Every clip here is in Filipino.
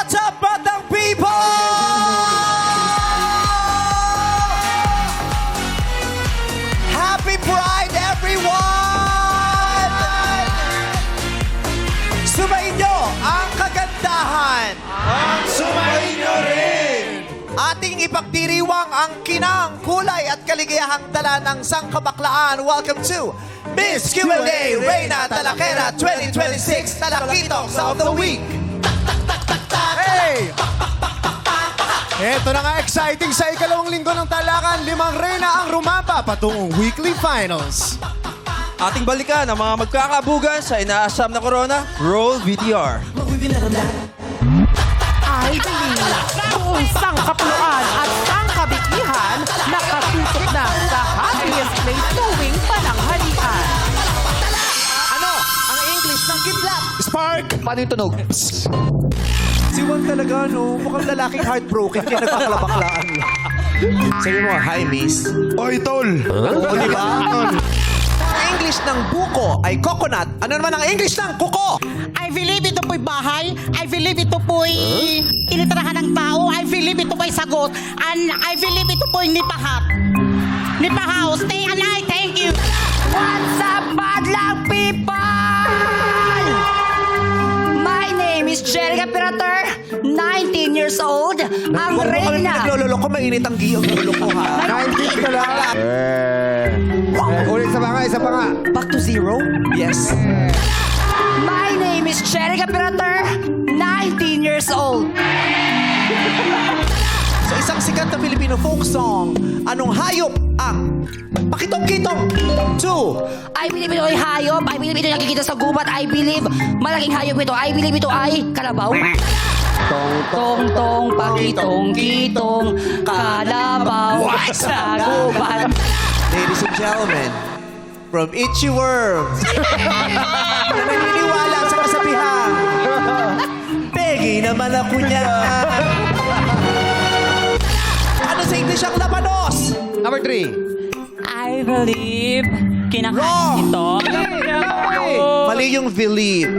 What's up, batang people? Happy Pride, everyone! Sumayin nyo ang kagandahan. At sumayin nyo rin! Ating ipagdiriwang ang kinang, kulay at kaligayahang dala ng sangkabaklaan. Welcome to Miss Q&A Reyna Talakera 2026 Talakitong of the Week. Hey! Ito na nga, exciting sa ikalawang linggo ng talakan. 5 reyna ang rumampa patungong weekly finals. Ating balikan ang mga magkakabugan sa inaasam na corona. Roll VTR. I believe buong sangkapuluan at sangkabikihan nakatutok na sa happiest place tuwing pananghalian. Ano ang English ng kidlat? Spark! Paano yung tunog? Si Juan talaga, no? Mukhang lalaking heartbroken kaya nagpakalabaklaan. Sabi mo, hi, miss. Oy, tol! O, di ba? Ang English ng buko ay coconut. Ano naman ang English ng kuko? I believe ito po'y bahay. I believe ito po'y initirahan ng tao. I believe ito po'y sagot. And I believe ito po'y nipahat. Nipahaw. Stay alive. Thank you. What's up, madlang people? My name is Jerica Pirater, 19 years old. Ang Huwag mo kami reyna. pinaglololo ko, mainit ang giyong lolo ko, ha? 19 ka lang. Ulit isa pa nga. Back to zero? Yes. My name is Jerica Pirater, 19 years old. Sa isang sikat na Filipino folk song, anong hayop ang pakitong-kitong? 2. I believe ito ay hayop. I believe ito nakikita sa gubat. I believe malaking hayop ito. I believe ito ay kalabaw. Tong-tong, pakitong-kitong, kalabaw sa gubat. Ladies and gentlemen, from Itchy Worms, na naniniwala sa kasabihan, Peggy naman ako niya. Ano sa English ang labanos? Number 3. I believe Wrong! ito. Mali yung believe.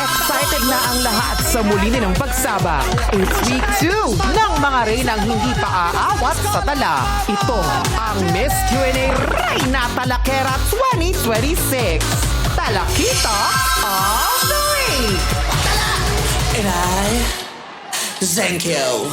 Excited na ang lahat sa muli nilang pagsabak. It's week 2 ng mga reynang hindi pa aawat sa tala. Ito ang Miss Q&A Reyna Talakera 2026. Talakita of the Week! And I thank you.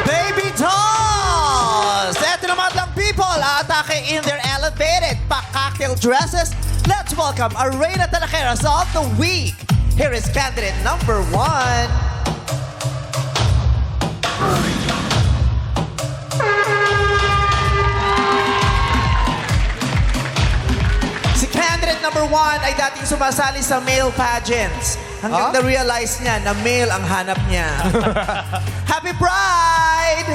Baby dolls! Eto naman lang people, atake in their elevated pa-cocktail dresses. Let's welcome our Reyna Talakeras of the Week. Here is candidate number 1. Si candidate number 1 ay dating sumasali sa male pageants. Hanggang na-realize niya na male ang hanap niya. Happy Pride!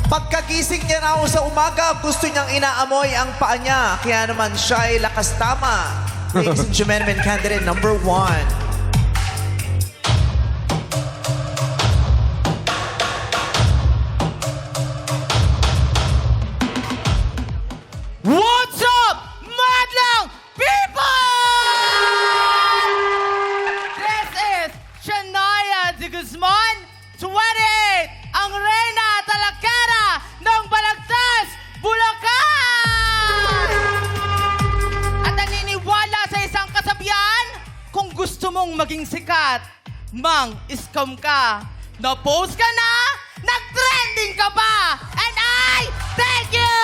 Pagkagising niya raw sa umaga, gusto niyang inaamoy ang paa niya. Kaya naman siya ay lakas tama. Ladies and gentlemen, candidate number 1. What's up, madlang people? This is Shania de Guzman, 28, ang Reyna Talakera ng Balagtas, Bulacan! At naniniwala sa isang kasabihan, kung gusto mong maging sikat, Mang, scam ka. Na-post ka na, nag-trending ka pa, and I thank you!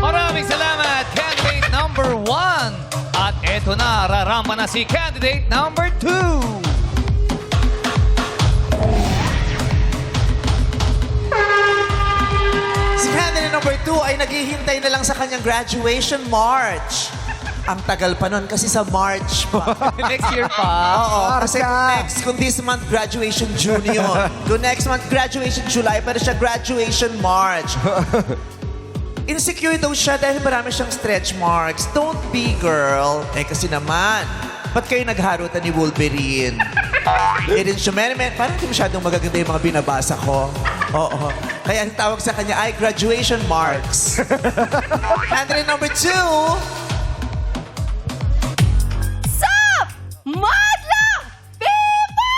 Maraming salamat, candidate number 1. At eto na, raramba na si candidate number 2. Si candidate number 2 ay naghihintay na lang sa kanyang graduation march. Ang tagal pa nun kasi sa March pa. Next year pa. Oo, kasi Marka. kung this month graduation June yun. Kung next month graduation July, pero siya graduation March. Insecure daw siya dahil marami siyang stretch marks. Don't be, girl. Eh kasi naman, ba't kayo nagharutan ni Wolverine? Ladies and gentlemen, parang hindi masyadong magaganda yung mga binabasa ko. Oo. Kaya ang tawag sa kanya ay graduation marks. Candidate number 2, Sup! Madlang people!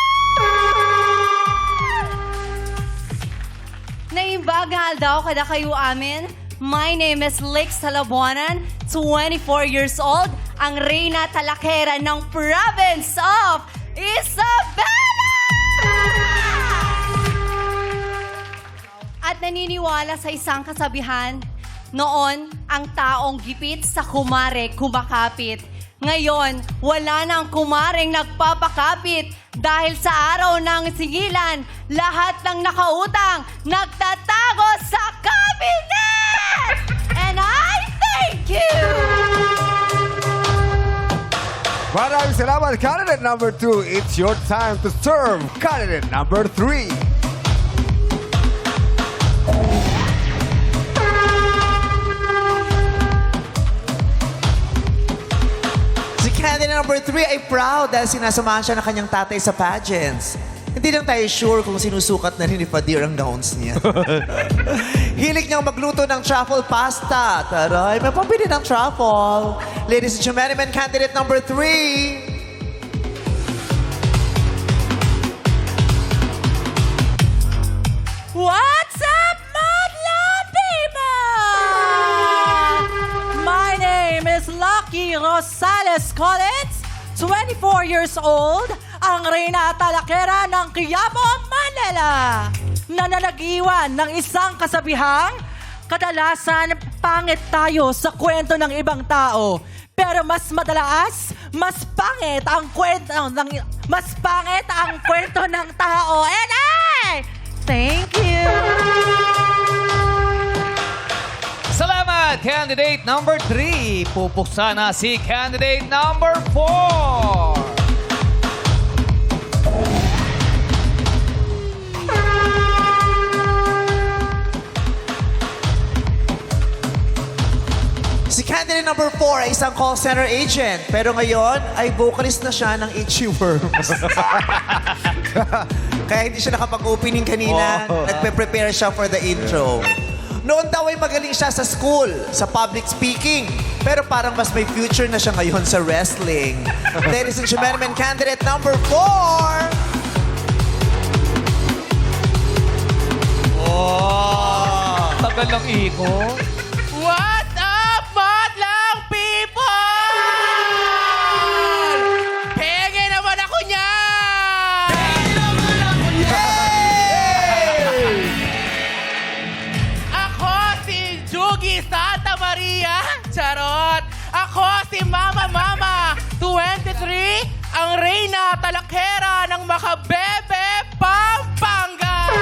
Naimbagal daw kada kayo amin. My name is Lex Salabuanan, 24 years old, ang reyna talakera ng province of Isabela! At naniniwala sa isang kasabihan, noon ang taong gipit sa kumare kumakapit. Ngayon, wala nang kumaring nagpapakapit dahil sa araw ng singilan, lahat ng nakautang nagtatago sa cabinet! And I thank you! Maraming salamat, candidate number 2. It's your time to serve candidate number 3. si candidate number 3 ay proud dahil sinasamahan siya ng kanyang tatay sa pageants. Hindi lang tayo sure kung sinusukat na rin ni Fadir ang gowns niya. Hilig niyang magluto ng truffle pasta. Taray, may pambili ng truffle. Ladies and gentlemen, candidate number 3. What's up, Madlang people? My name is Lucky Rosales Collins, 24 years old, ang reyna talakera ng Quiapo, Manila. Nananagiwan ng isang kasabihang, kadalasan pangit tayo sa kwento ng ibang tao. Pero mas madalas, mas pangit ang kwento ng tao. And I thank you. Salamat, candidate number 3. Pupuksa na si candidate number 4. Si candidate number 4 ay isang call center agent. Pero ngayon ay vocalist na siya ng Itchy Worms. Kaya hindi siya nakapag-opening kanina. Nagpe-prepare siya for the intro. Noon daw ay magaling siya sa school, sa public speaking. Pero parang mas may future na siya ngayon sa wrestling. Ladies and gentlemen, candidate number 4. Tagal ng ikot. What up, Madlang people? Penge naman ako niyan! Ako si Jugi Santa Maria. Charot! Ako si Mama 23, ang reyna talakera ng Makabebe, Pampanga.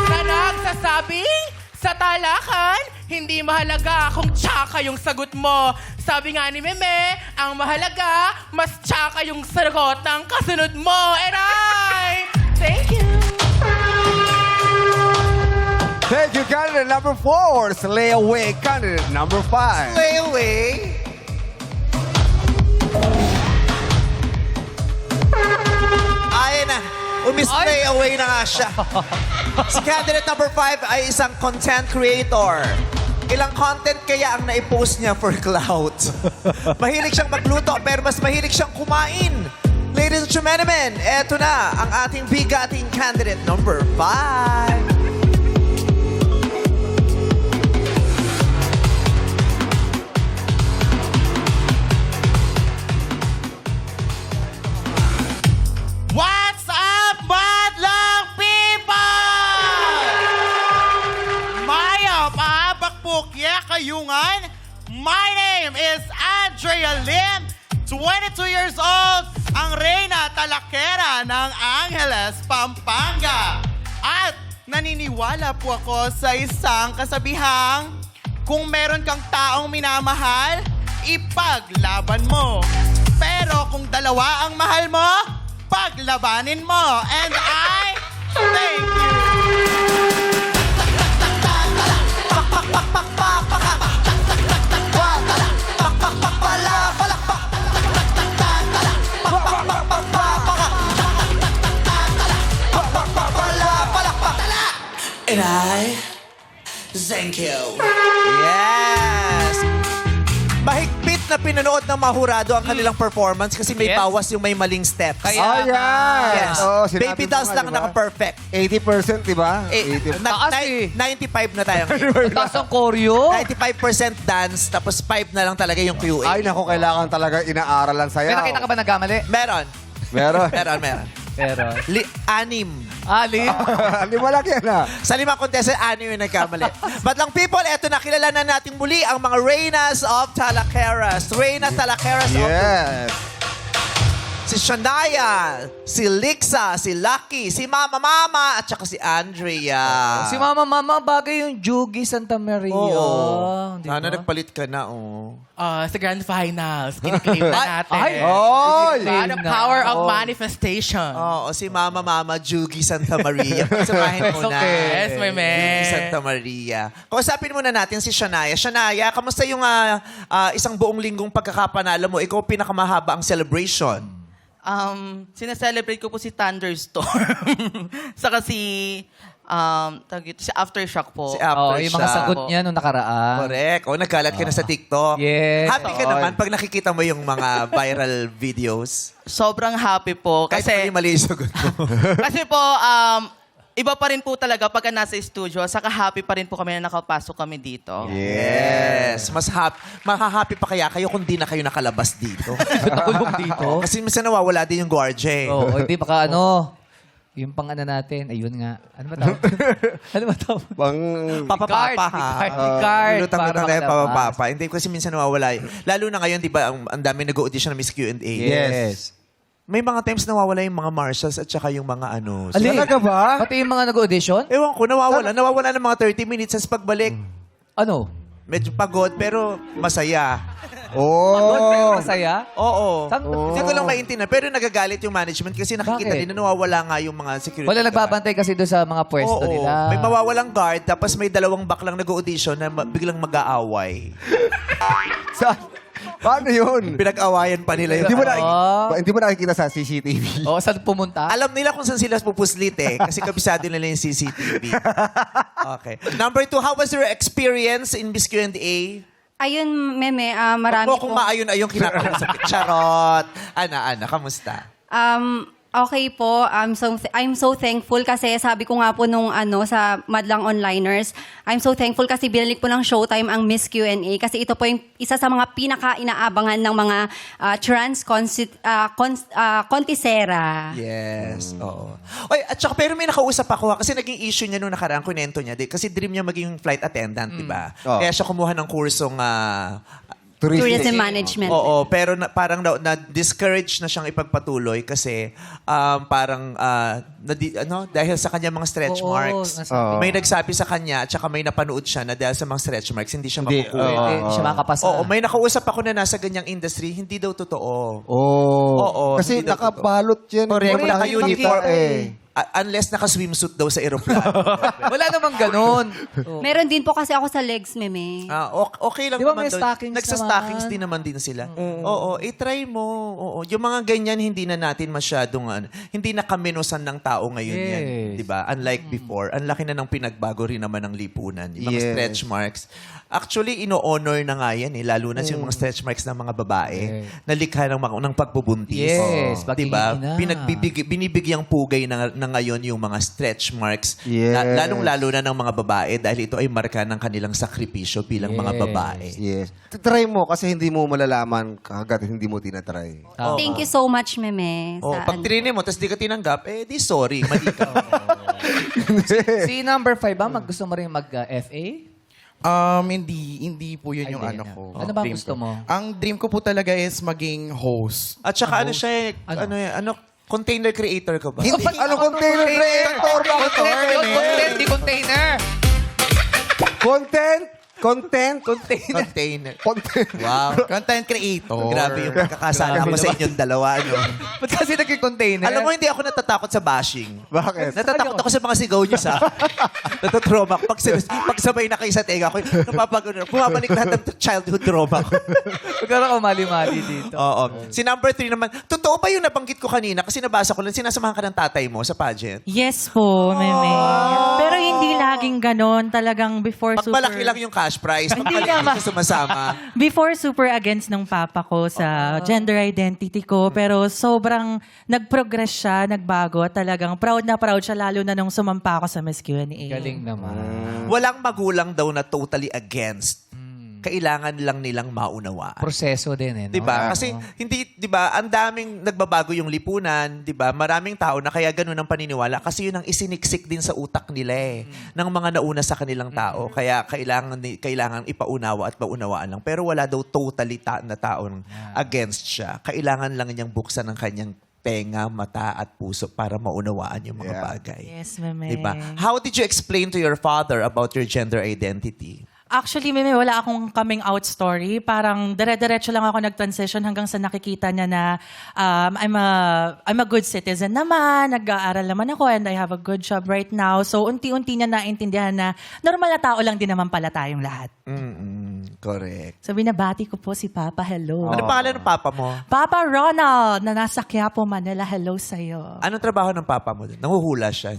Na nagsasabing, sa talakan, hindi mahalaga kung tsaka yung sagot mo. Sabi nga ni Meme, ang mahalaga, mas tsaka yung sagot ng kasunod mo. And I thank you. Thank you, candidate number 4. Slay away, candidate number 5. Play away. Ayan na. Umislay away na nga siya. Si candidate number 5 ay isang content creator. Ilang content kaya ang naipost niya for clout. Mahilig siyang magluto pero mas mahilig siyang kumain. Ladies and gentlemen, eto na ang ating bigating candidate number 5. Kayungan. My name is Andrea Lim, 22 years old, ang Reyna Talakera ng Angeles, Pampanga. At naniniwala po ako sa isang kasabihang, kung meron kang taong minamahal, ipaglaban mo. Pero kung dalawa ang mahal mo, paglabanin mo. And I thank you. And I thank you. Yes! Mahigpit na pinanood ng mahurado ang kanilang performance kasi may Yes. bawas yung may maling steps. Kaya Oh, yan. Yes. Oo, sinabi Baby mo dolls nga, lang di ba? naka-perfect. 80%, di ba? 80%. Taas eh. 95 na tayo ngayon. Taas ang choreo. 95% dance, tapos 5 na lang talaga yung QA. Ay, naku, kailangan talaga inaaralan May sayaw. nakita ka ba nagkamali? Meron. Meron. Meron. Pero. Anim. Ali. Hindi mo lang yan, ha? Sa 5 contestant, 6 yung nagkamali. But lang people, eto na, kilala na natin muli ang mga Reynas of Talaqueras. Reyna Talaqueras of Yes. si Shania, si Lixa, si Lucky, si Mama Mama, at saka si Andrea. Si Mama bagay yung Jugi Santa Maria. Oo. Di Sana ba? nagpalit ka na, oh. Sa Grand Finals, kiniklaim na natin. Ay! Oy! The power of manifestation. Oo, si Mama Mama Jugi Santa Maria. Samahin mo na. Okay. Yes, my man. Jugi Santa Maria. Kausapin muna natin si Shania. Shania, kamusta yung isang buong linggong pagkakapanalo mo? Ikaw pinakamahaba ang celebration. Sineselebrate ko po si Thunderstorm. Saka si Aftershock po. Si Oh, Aftershock. yung mga sagot niya nung nakaraan. Correct. O, nagkalat ka na sa TikTok. Yes. Happy ka naman pag nakikita mo yung mga viral videos. Sobrang happy po. Kahit Kasi, mali yung sagot mo. kasi po, iba pa rin po talaga pagka nasa studio. Saka happy pa rin po kami na nakapasok kami dito. Yes. Mas mahahappy pa kaya kayo kung di na kayo nakalabas dito. Nakulong dito. Kasi minsan nawawala din yung guardia eh. Oo, hindi baka yung pang ano natin, ayun nga. Ano ba tawag? Ano ba tawag? Pang... Papapapa ha. Card. Lutang-lutang para na yung makalabas. papapapa. Hindi kasi minsan nawawala eh. Lalo na ngayon, di ba, ang dami nag-audition na Miss Q&A. Yes. May mga times nawawala yung mga marshals at saka yung mga ano. Ali, Talaga ba? Pati yung mga nag-audition? Ewan ko, nawawala. Nawawala ng mga 30 minutes. Sa pagbalik, Ano? medyo pagod pero masaya. Oh. Masaya? Oo. Saan- Hindi ko lang maintindihan. Pero nagagalit yung management kasi nakikita Bakit? din na nawawala nga yung mga security. Wala guard. nagbabantay kasi doon sa mga pwesto Oo. nila. May mawawalang guard tapos may dalawang baklang nag-audition na biglang mag-aaway. Paano yun? Pinag-awayan pa nila yun. Hindi mo nakikita sa CCTV. Oo, saan pumunta? Alam nila kung saan sila pupuslit eh. Kasi kabisado nila yung CCTV. Okay. Number 2, how was your experience in Miss Q&A? Ayun, Meme, marami Huwag mo kung po. maayon-ayon kinakausap. Charot. Ana, kamusta? Okay po. I'm so thankful kasi sabi ko nga po nung sa Madlang Onliners, I'm so thankful kasi binalik po ng Showtime ang Miss Q&A kasi ito po yung isa sa mga pinaka-inaabangan ng mga contisera. Yes. Oo. Oy, at saka pero may nakausap ako kasi naging issue niya nung nakaraan, kunento niya. Kasi dream niya maging flight attendant, di ba? Oh. Kaya siya kumuha ng kursong Tourism Management. Oo, pero parang na-discourage na siyang ipagpatuloy kasi dahil sa kanya mga stretch Oo, marks. Oo. May nagsabi sa kanya at saka may napanood siya na dahil sa mga stretch marks, hindi siya Hindi, makukuha. Hindi siya makakapasa. Oo, may nakausap ako na nasa ganyang industry, hindi daw totoo. Oh. Oo, Kasi hindi daw nakabalot yan. Correct, Hindi mo nakikita naka-uniform eh. Unless naka-swimsuit daw sa aeroplano. Wala namang ganun. Meron din po kasi ako sa legs, Meme. Okay lang Di ba naman may doon. stockings Nagsa-stockings naman? din naman din sila. Oo, i-try mo. Oo, yung mga ganyan, hindi na natin masyadong, hindi na kaminusan ng tao ngayon yan. Yes. Di ba? Unlike before, ang laki na ng pinagbago rin naman ng lipunan. Yung mga Yes. stretch marks. Actually, ino-honor na nga yan. Lalo na yung mga stretch marks ng mga babae na likha ng pagbubuntis. Yes, Di ba? pagkikina. Binibigyang pugay na ngayon yung mga stretch marks. Yes. Lalong-lalo na ng mga babae dahil ito ay marka ng kanilang sakripisyo bilang mga Yes. babae. Yes. Try mo kasi hindi mo malalaman hanggat hindi mo tinatry. Thank you so much, Meme. Oh, sa pag trinay mo, tapos di ka tinanggap, di sorry, mali ka. Si number 5 ba? Gusto mo rin mag-FA? Hindi po yun yung Ay, ano hindi ko. na. Ano ba dream gusto ko. mo? Ang dream ko po talaga is maging host. At saka ano siya, container creator ka ba? Ano container creator ba? Content, di container. Content? Container. Wow. Content creator. Grabe yung pagkakasama mo sa inyong dalawa, no? Ba't kasi nagki-container? Alam mo, hindi ako natatakot sa bashing. Bakit? Natatakot ako sa mga sigaw niyo sa natotrauma ko. Pag sabay na kayo sa tenga ko, bumabalik lahat ng childhood trauma ko. Magkaroon ka mali-mali dito. Oo. Si number 3 naman, totoo ba yung nabanggit ko kanina? Kasi nabasa ko lang, sinasamahan ka ng tatay mo sa pageant. Yes po, Meme. Pero hindi laging ganon. Talagang before Pag malaki lang yung cash prize, pag Hindi malaki naman. siya sumasama. Before super against ng papa ko sa gender identity ko. Pero sobrang nag-progress siya, nagbago. Talagang proud na proud siya lalo na nung sumampa ako sa Miss Q&A. Galing naman. Walang magulang daw na totally against. Kailangan lang nilang maunawaan. Proseso din eh. No? 'Di ba? Kasi hindi, 'di ba, ang daming nagbabago yung lipunan, 'di ba? Maraming tao na kaya ganun ang paniniwala kasi yun ang isiniksik din sa utak nila ng mga nauna sa kanilang tao. Kaya kailangan ipaunawa at maunawaan lang. Pero wala daw totally na taong against siya. Kailangan lang niyang buksan ang kanyang tenga, mata at puso para maunawaan yung mga bagay. Yes, Meme. 'Di ba? How did you explain to your father about your gender identity? Actually, Meme, wala akong coming out story. Parang dire-diretso lang ako nag-transition hanggang sa nakikita niya na I'm a good citizen naman, nag-aaral naman ako and I have a good job right now. So, unti-unti niya naintindihan na normal na tao lang din naman pala tayong lahat. Correct. So, binabati ko po si Papa. Hello. Ano pangalan ng papa mo? Papa Ronald, na nasa Quiapo, Manila. Hello sa'yo. Anong trabaho ng papa mo? Nanguhula siya.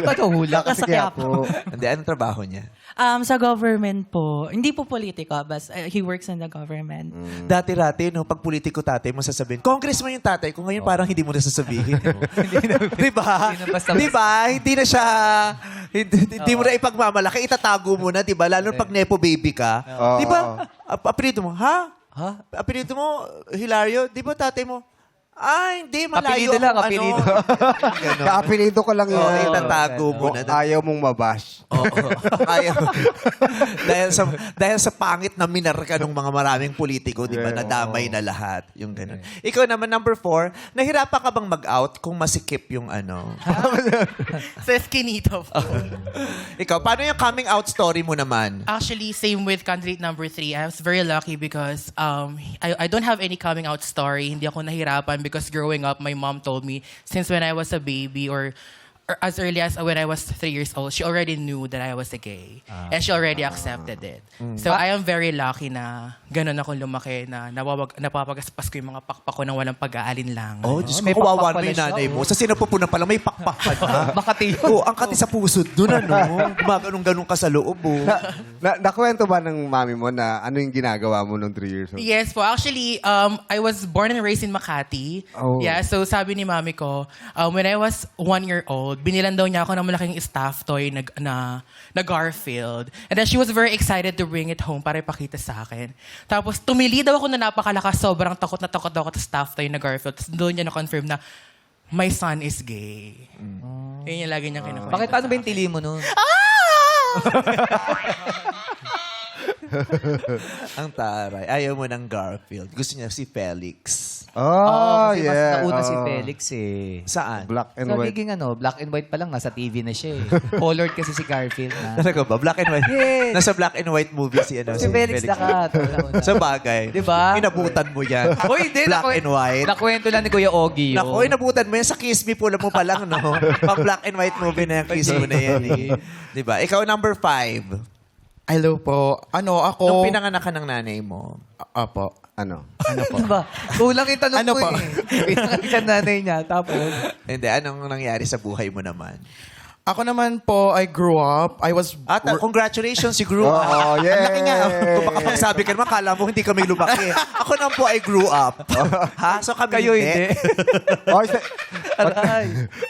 Ba't hula? Nasa Quiapo. Hindi, anong trabaho niya? Sa government po. Hindi po politiko, but he works in the government. Dati-rati, no, pag politiko tatay mo sasabihin, congressman yung tatay ko, ngayon parang hindi mo na sasabihin. Di ba? Hindi na basta-basta. Di ba? Hindi na siya, hindi mo na ipagmamalaki, itatago mo na, di ba? Lalo pag nepo baby ka. Di ba? Apelido mo, ha? Apelido mo, Hilario, di ba tatay mo? Hindi, malayo. Apelido lang, akong apelido. Ganon. Kaapelido ko lang Oo, yan. itatago mo na. Ayaw mong mabash. Oo. Ayaw. dahil sa pangit na minarka ng mga maraming politiko, di ba? Nadamay na lahat. Yung gano'n. Ikaw naman, number 4, nahirapan ka bang mag-out kung masikip yung ano? Sa Eskinito po. Ikaw, paano yung coming out story mo naman? Actually, same with candidate number 3. I was very lucky because I don't have any coming out story. Hindi ako nahirapan because growing up, my mom told me since when I was a baby or as early as when I was 3 years old, she already knew that I was a gay. And she already accepted it. So I am very lucky na ganun ako lumaki na napapagaspas ko yung mga pakpak ko nang walang pag-aalinlang. Oh, Diyos ko, may kawawan pakpak mo pala yung siya, nanay mo. Sa sinapupunan pala, may pakpak ka na. Makati yun. Oh, ang kati sa puso doon, ano? Gumaganong-ganong ka sa loob, oh. Nakwento ba ng mami mo na ano yung ginagawa mo nung 3 years old? Yes po. Actually, I was born and raised in Makati. Oh. Yeah, so sabi ni mami ko, when I was 1 year old, binilan daw niya ako ng malaking staff toy na Garfield. And then she was very excited to bring it home para ipakita sa akin. Tapos tumili daw ako na napakalakas, sobrang takot na takot daw ako sa staff toy na Garfield. Tapos doon niya na-confirm na my son is gay. Yun yung lagi niya kinukwento. Bakit ano ba yung tili mo nun? Ang taray. Ayaw mo ng Garfield. Gusto niya si Felix. Oh, Kasi mas yeah. nauna si Felix eh. Saan? Black and white. Nagiging black and white pa lang, nasa TV na siya eh. Colored kasi si Garfield na. Talaga ba? Black and white? Yes. Nasa black and white movie si Si Felix Lacat. Sa bagay. Diba? Inabutan mo yan. Uy, hindi. Black and white. Nakwento lang ni Kuya Ogie yun. Naku, inabutan mo yan. Sa Kiss Me pula mo pa lang, no? Pang black and white movie na yung Kiss mo na yan. Eh. Diba? Ikaw, number 5. Hello po. Ako... Nung pinanganak ka ng nanay mo. Apo. Ano? Diba? Kulang yung tanong Ano ko po? eh. Pinanganak siya nanay niya. Tapos, Hindi, anong nangyari sa buhay mo naman? Ako naman po, I grew up. I was... Congratulations, you grew up. Oh, yeah. Ang laki nga. Kung baka magsabi ka naman, kala mo hindi kami lumaki. Ako naman po, I grew up. Ha? So kami kayo hindi.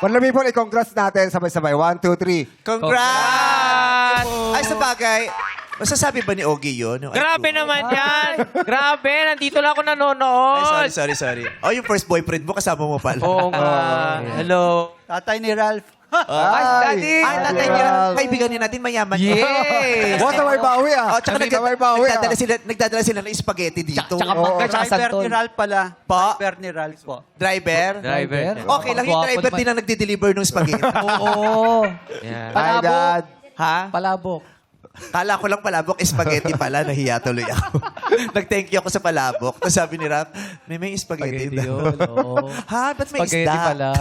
Wala people, i-congrats natin sabay-sabay. 1, 2, 3. Congrats! Ay, sa bagay, masasabi ba ni Ogie yun? Grabe naman yan! Grabe! Nandito lang ako nanonood! Ay, sorry. Oh, yung first boyfriend mo, kasama mo pala. Oo nga. Hello. Tatay ni Ralph, Daddy! Ay, tatay niya. Kaibigan niya natin, mayaman. Yes! Boss, may bawi ah. Oh, tsaka nagdadala sila ng spaghetti dito. Tsaka pagka tsaka santol. pala. Driver ni Ralph po. Driver? Okay lang, yung driver din ang nagde-deliver ng spaghetti. Oo. Palabok. Ha? Palabok. Kala ko lang palabok, spaghetti pala. Nahiya tuloy ako. Nag-thank you ako sa palabok. Tapos sabi ni Rap, may spaghetti. Yun, oo. Ha? Ba't may Spaghetti isda? pala.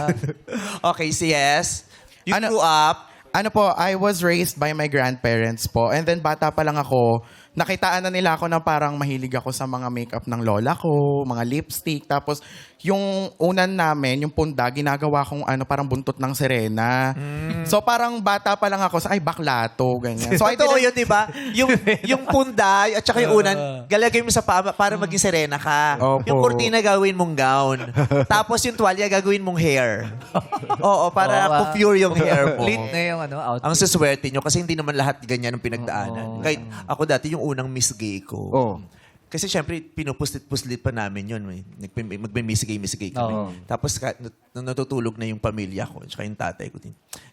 Okay, si Yes. You Ano- grew up. Ano po, I was raised by my grandparents po. And then bata pa lang ako, nakitaan na nila ako na parang mahilig ako sa mga makeup ng lola ko, mga lipstick. Tapos yung unan namin, yung punda, ginagawa kong parang buntot ng sirena. So parang bata pa lang ako, ay bakla to, ganyan. So I Totoo didn't- yun, di ba? Yung punday at saka yung unan, galagay mo sa paa para maging serena ka. Opo. Yung kurtina gawin mong gown. Tapos yung tuwalya gagawin mong hair. Oo, para pure yung hair mo. Complete na yung outfit. Ang suswerte nyo kasi hindi naman lahat ganyan ang pinagdaanan. Kahit ako dati yung unang Miss Gay ko. Kasi syempre, pinupuslit-puslit pa namin yun. Magme-miss-gay kami. Tapos nung natutulog na yung pamilya ko, tsaka yung tatay ko,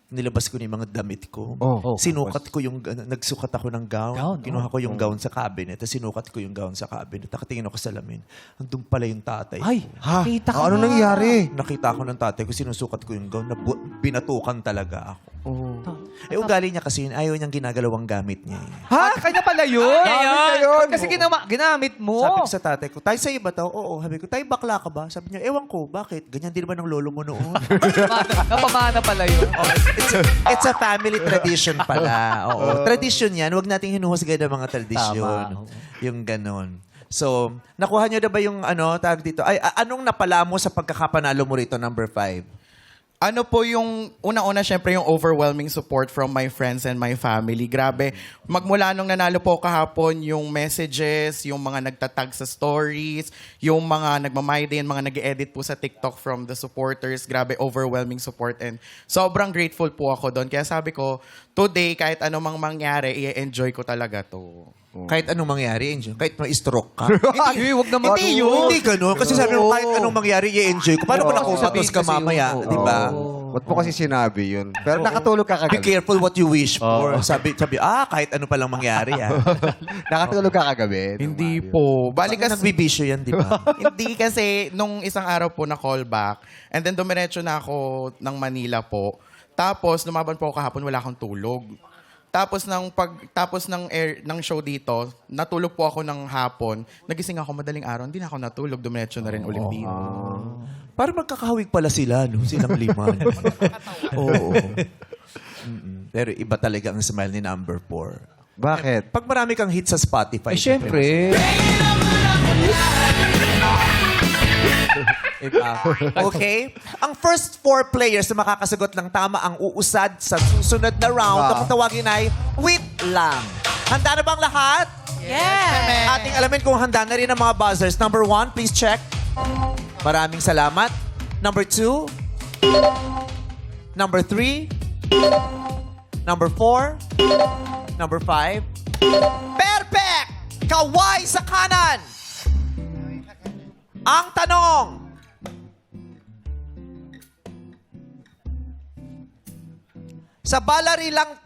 nilabas ko na yung mga damit ko. Sinukat ko yung, nagsukat ako ng gown. Kinuha ko yung gown sa cabinet. Tapos sinukat ko yung gown sa cabinet. Nakatingin ako sa salamin. Andun pala yung tatay ko. Ha? Kita ka Ano na. nangyari? Nakita ko ng tatay ko, sinusukat ko yung gown. Binatukan talaga ako. Ugali niya kasi yun, ayaw niyang ginagalawang gamit niya. Ha? Kanya pala yun? Ngayon. Kasi ginamit mo. Sabi ko sa tatay ko, tay, sa'yo ba to? Oo. Sabi ko, tay, bakla ka ba? Sabi niya, ewan ko, bakit? Ganyan din ba ng lolo mo noon? Napamana pala yun. It's a family tradition pala. Oo. Tradition yan. Huwag nating hinuhusgay ng mga tradisyon. Yung ganon. So, nakuha niyo na ba yung tawag dito? Ay, anong napala mo sa pagkakapanalo mo rito, number 5? Ano po yung, una-una syempre yung overwhelming support from my friends and my family. Grabe, magmula nung nanalo po kahapon, yung messages, yung mga nagtatag sa stories, yung mga nagmamayday, mga nag-edit po sa TikTok from the supporters. Grabe, overwhelming support and sobrang grateful po ako doon. Kaya sabi ko, today, kahit anong mangyari, i-enjoy ko talaga to. Kahit anong mangyari, enjoy. Kahit ma-stroke ka. Hindi, wag naman. Hindi yun. Hindi ganun. Kasi sabi mo, kahit anong mangyari, i-enjoy ko. Paano ko nakupatos ka mamaya? Di ba? Ba't mo kasi sinabi yun? Pero nakatulog ka Be kagabi. careful what you wish for. Sabi, kahit ano palang mangyari. Nakatulog ka kagabi. Hindi po. Balik ka nagbibisyo yan, di ba? Hindi kasi nung isang araw po na callback and then dumiretso na ako ng Manila po. Tapos lumaban po ako kahapon, wala akong tulog. Tapos ng show dito, natulog po ako ng hapon. Nagising ako madaling araw, hindi na ako natulog, dumiretso na rin ulit dito. Parang magkakahawig pala sila, no? Silang lima. Oo. Pero iba talaga ang smile ni number 4. Bakit? Pag marami kang hit sa Spotify. Syempre. Iba. Okay? Ang first 4 players na makakasagot ng tama ang uusad sa susunod na round na kung tawagin ay wait lang. Handa na bang lahat? Yes! Ating alamin kung handa na rin ang mga buzzers. Number 1, please check. Maraming salamat. Number 2. Number 3. Number 4. Number 5. Perfect! Kaway sa kanan! Ang tanong, sa balarilang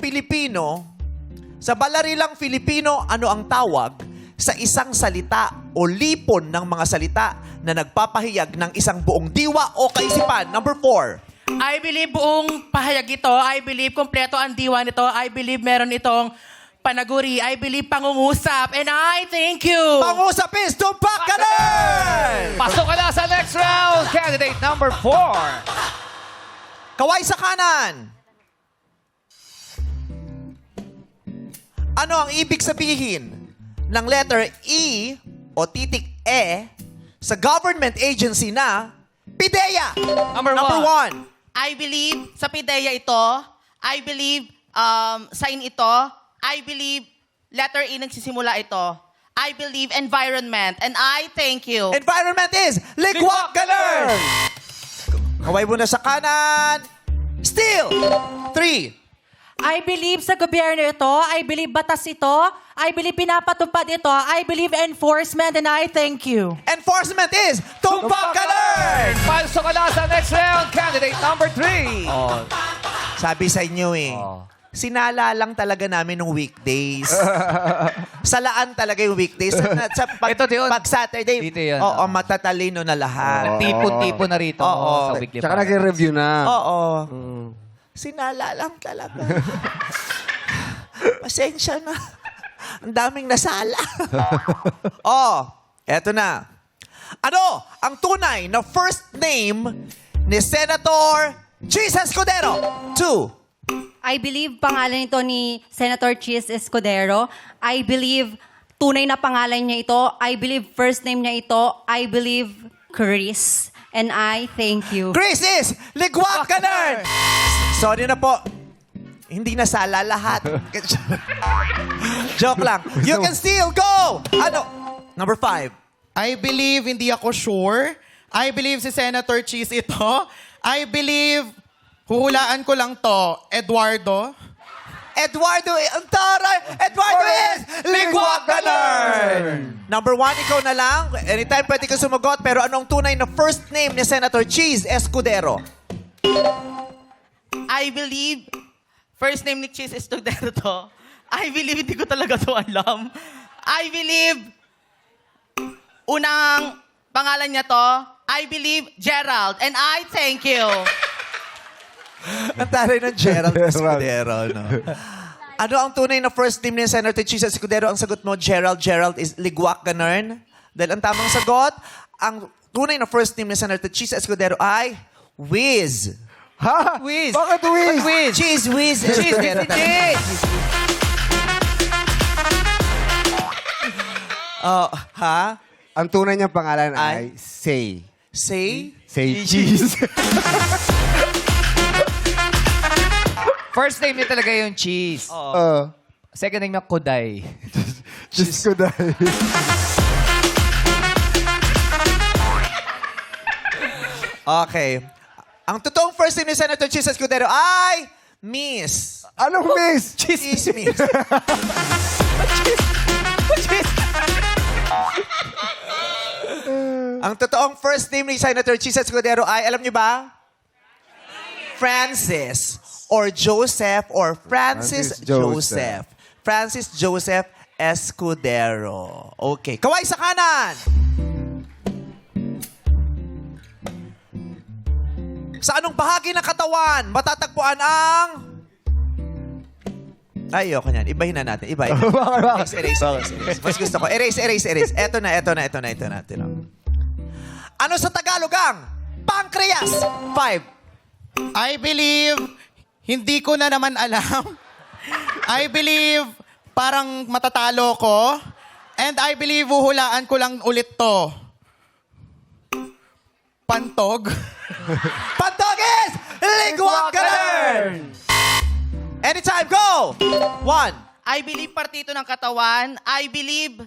Filipino, ano ang tawag sa isang salita o lipon ng mga salita na nagpapahayag ng isang buong diwa o kaisipan? Number 4. I believe buong pahayag ito. I believe kompleto ang diwa nito. I believe meron itong panaguri. I believe pangungusap. And I thank you. Pangusap is tumpak ka na! Pasok ka na sa next round. Candidate number 4. Kaway sa kanan. Ano ang ibig sabihin ng letter E o titik E sa government agency na PIDEA? Number 1. I believe sa PIDEA ito. I believe sign ito. I believe letter E nagsisimula ito. I believe environment. And I thank you. Environment is Ligwak Galer! Kaway muna sa kanan. Still. 3. I believe sa gobyerno ito. I believe batas ito. I believe pinapatupad ito. I believe enforcement and I thank you. Enforcement is Tumpak Galer! Pasok ka na sa next round. Candidate number 3. Sabi sa inyo eh. Sinala lang talaga namin ng weekdays. Salaan talaga yung weekdays. Pag Saturday, Dito yun. oo, matatalino na lahat. Tipo-tipo na rito Oo. sa weekly Tsaka Five. nag-review na. Oo. Sinala lang talaga. Pasensya na. Ang daming nasala. Eto na. Ano ang tunay na first name ni Senator Cheese Escudero? 2. I believe pangalan ito ni Senator Cheese Escudero. I believe tunay na pangalan niya ito. I believe first name niya ito. I believe Chris. And I thank you. Chris is Ligwak ka nerd! Sorry na po. Hindi nasala lahat. Joke lang. You can still go! Ano? Number 5. I believe, hindi ako sure. I believe si Senator Cheese ito. I believe, huhulaan ko lang to, Eduardo. Eduardo, ang taray! Eduardo is Ligwak ka nerd! Number 1, ikaw na lang. Anytime pwede ka sumagot, pero anong tunay na first name ni Senator Cheese Escudero? I believe, first name ni Cheese Escudero to. I believe, hindi ko talaga to alam. I believe, unang pangalan niya to, I believe Gerald. And I thank you. Ang taray ng Gerald Escudero, no? Ano ang tunay na first name ni Senator Cheese Escudero? Ang sagot mo, Gerald. Gerald is Ligwak ka nerd. Dahil ang tamang sagot, ang tunay na first name ni Senator Cheese Escudero ay Wiz. Ha? Wiz. Bakit Wiz? Cheese Wiz Escudero. Ha? Ang tunay niyang pangalan ay Say. Say? Say Cheese. First name niya talaga yung Cheese. Second name niya Kuday. Cheese ko dahil. Okay. Ang totoong first name ni Senator Cheese Escudero ay Miss. Anong Miss? Cheese Miss. Ang totoong first name ni Senator Cheese Escudero ay, alam niyo ba? Francis. Or Joseph or Francis Joseph. Francis Joseph Escudero. Okay. Kaway sa kanan! Sa anong bahagi ng katawan matatagpuan ang... Ay, ayoko niyan. Ibahin na natin. Iba. Erase. Mas gusto ko. Erase. Eto na. Ano sa Tagalog ang pancreas? 5. I believe, hindi ko na naman alam. I believe, parang matatalo ko. And I believe, huhulaan ko lang ulit to. Pantog. Pantog is Ligwak ka nerd! Anytime, go! 1. I believe partito ng katawan. I believe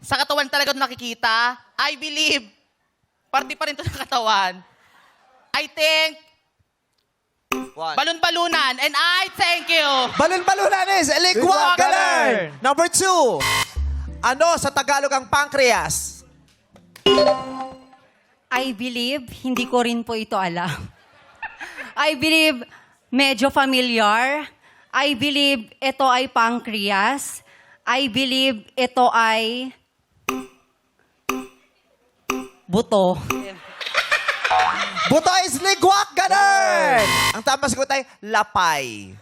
sa katawan talaga ito nakikita. I believe parti pa rin ito ng katawan. I think balon-balunan. And I thank you. Balon-balunan is Ligwak ka nerd! Number 2. Ano sa Tagalog ang pancreas? I believe, hindi ko rin po ito alam. I believe, medyo familiar. I believe, ito ay pancreas. I believe, ito ay buto. Buto is Ligwak ka nerd! Ang tamang sagot ay lapay.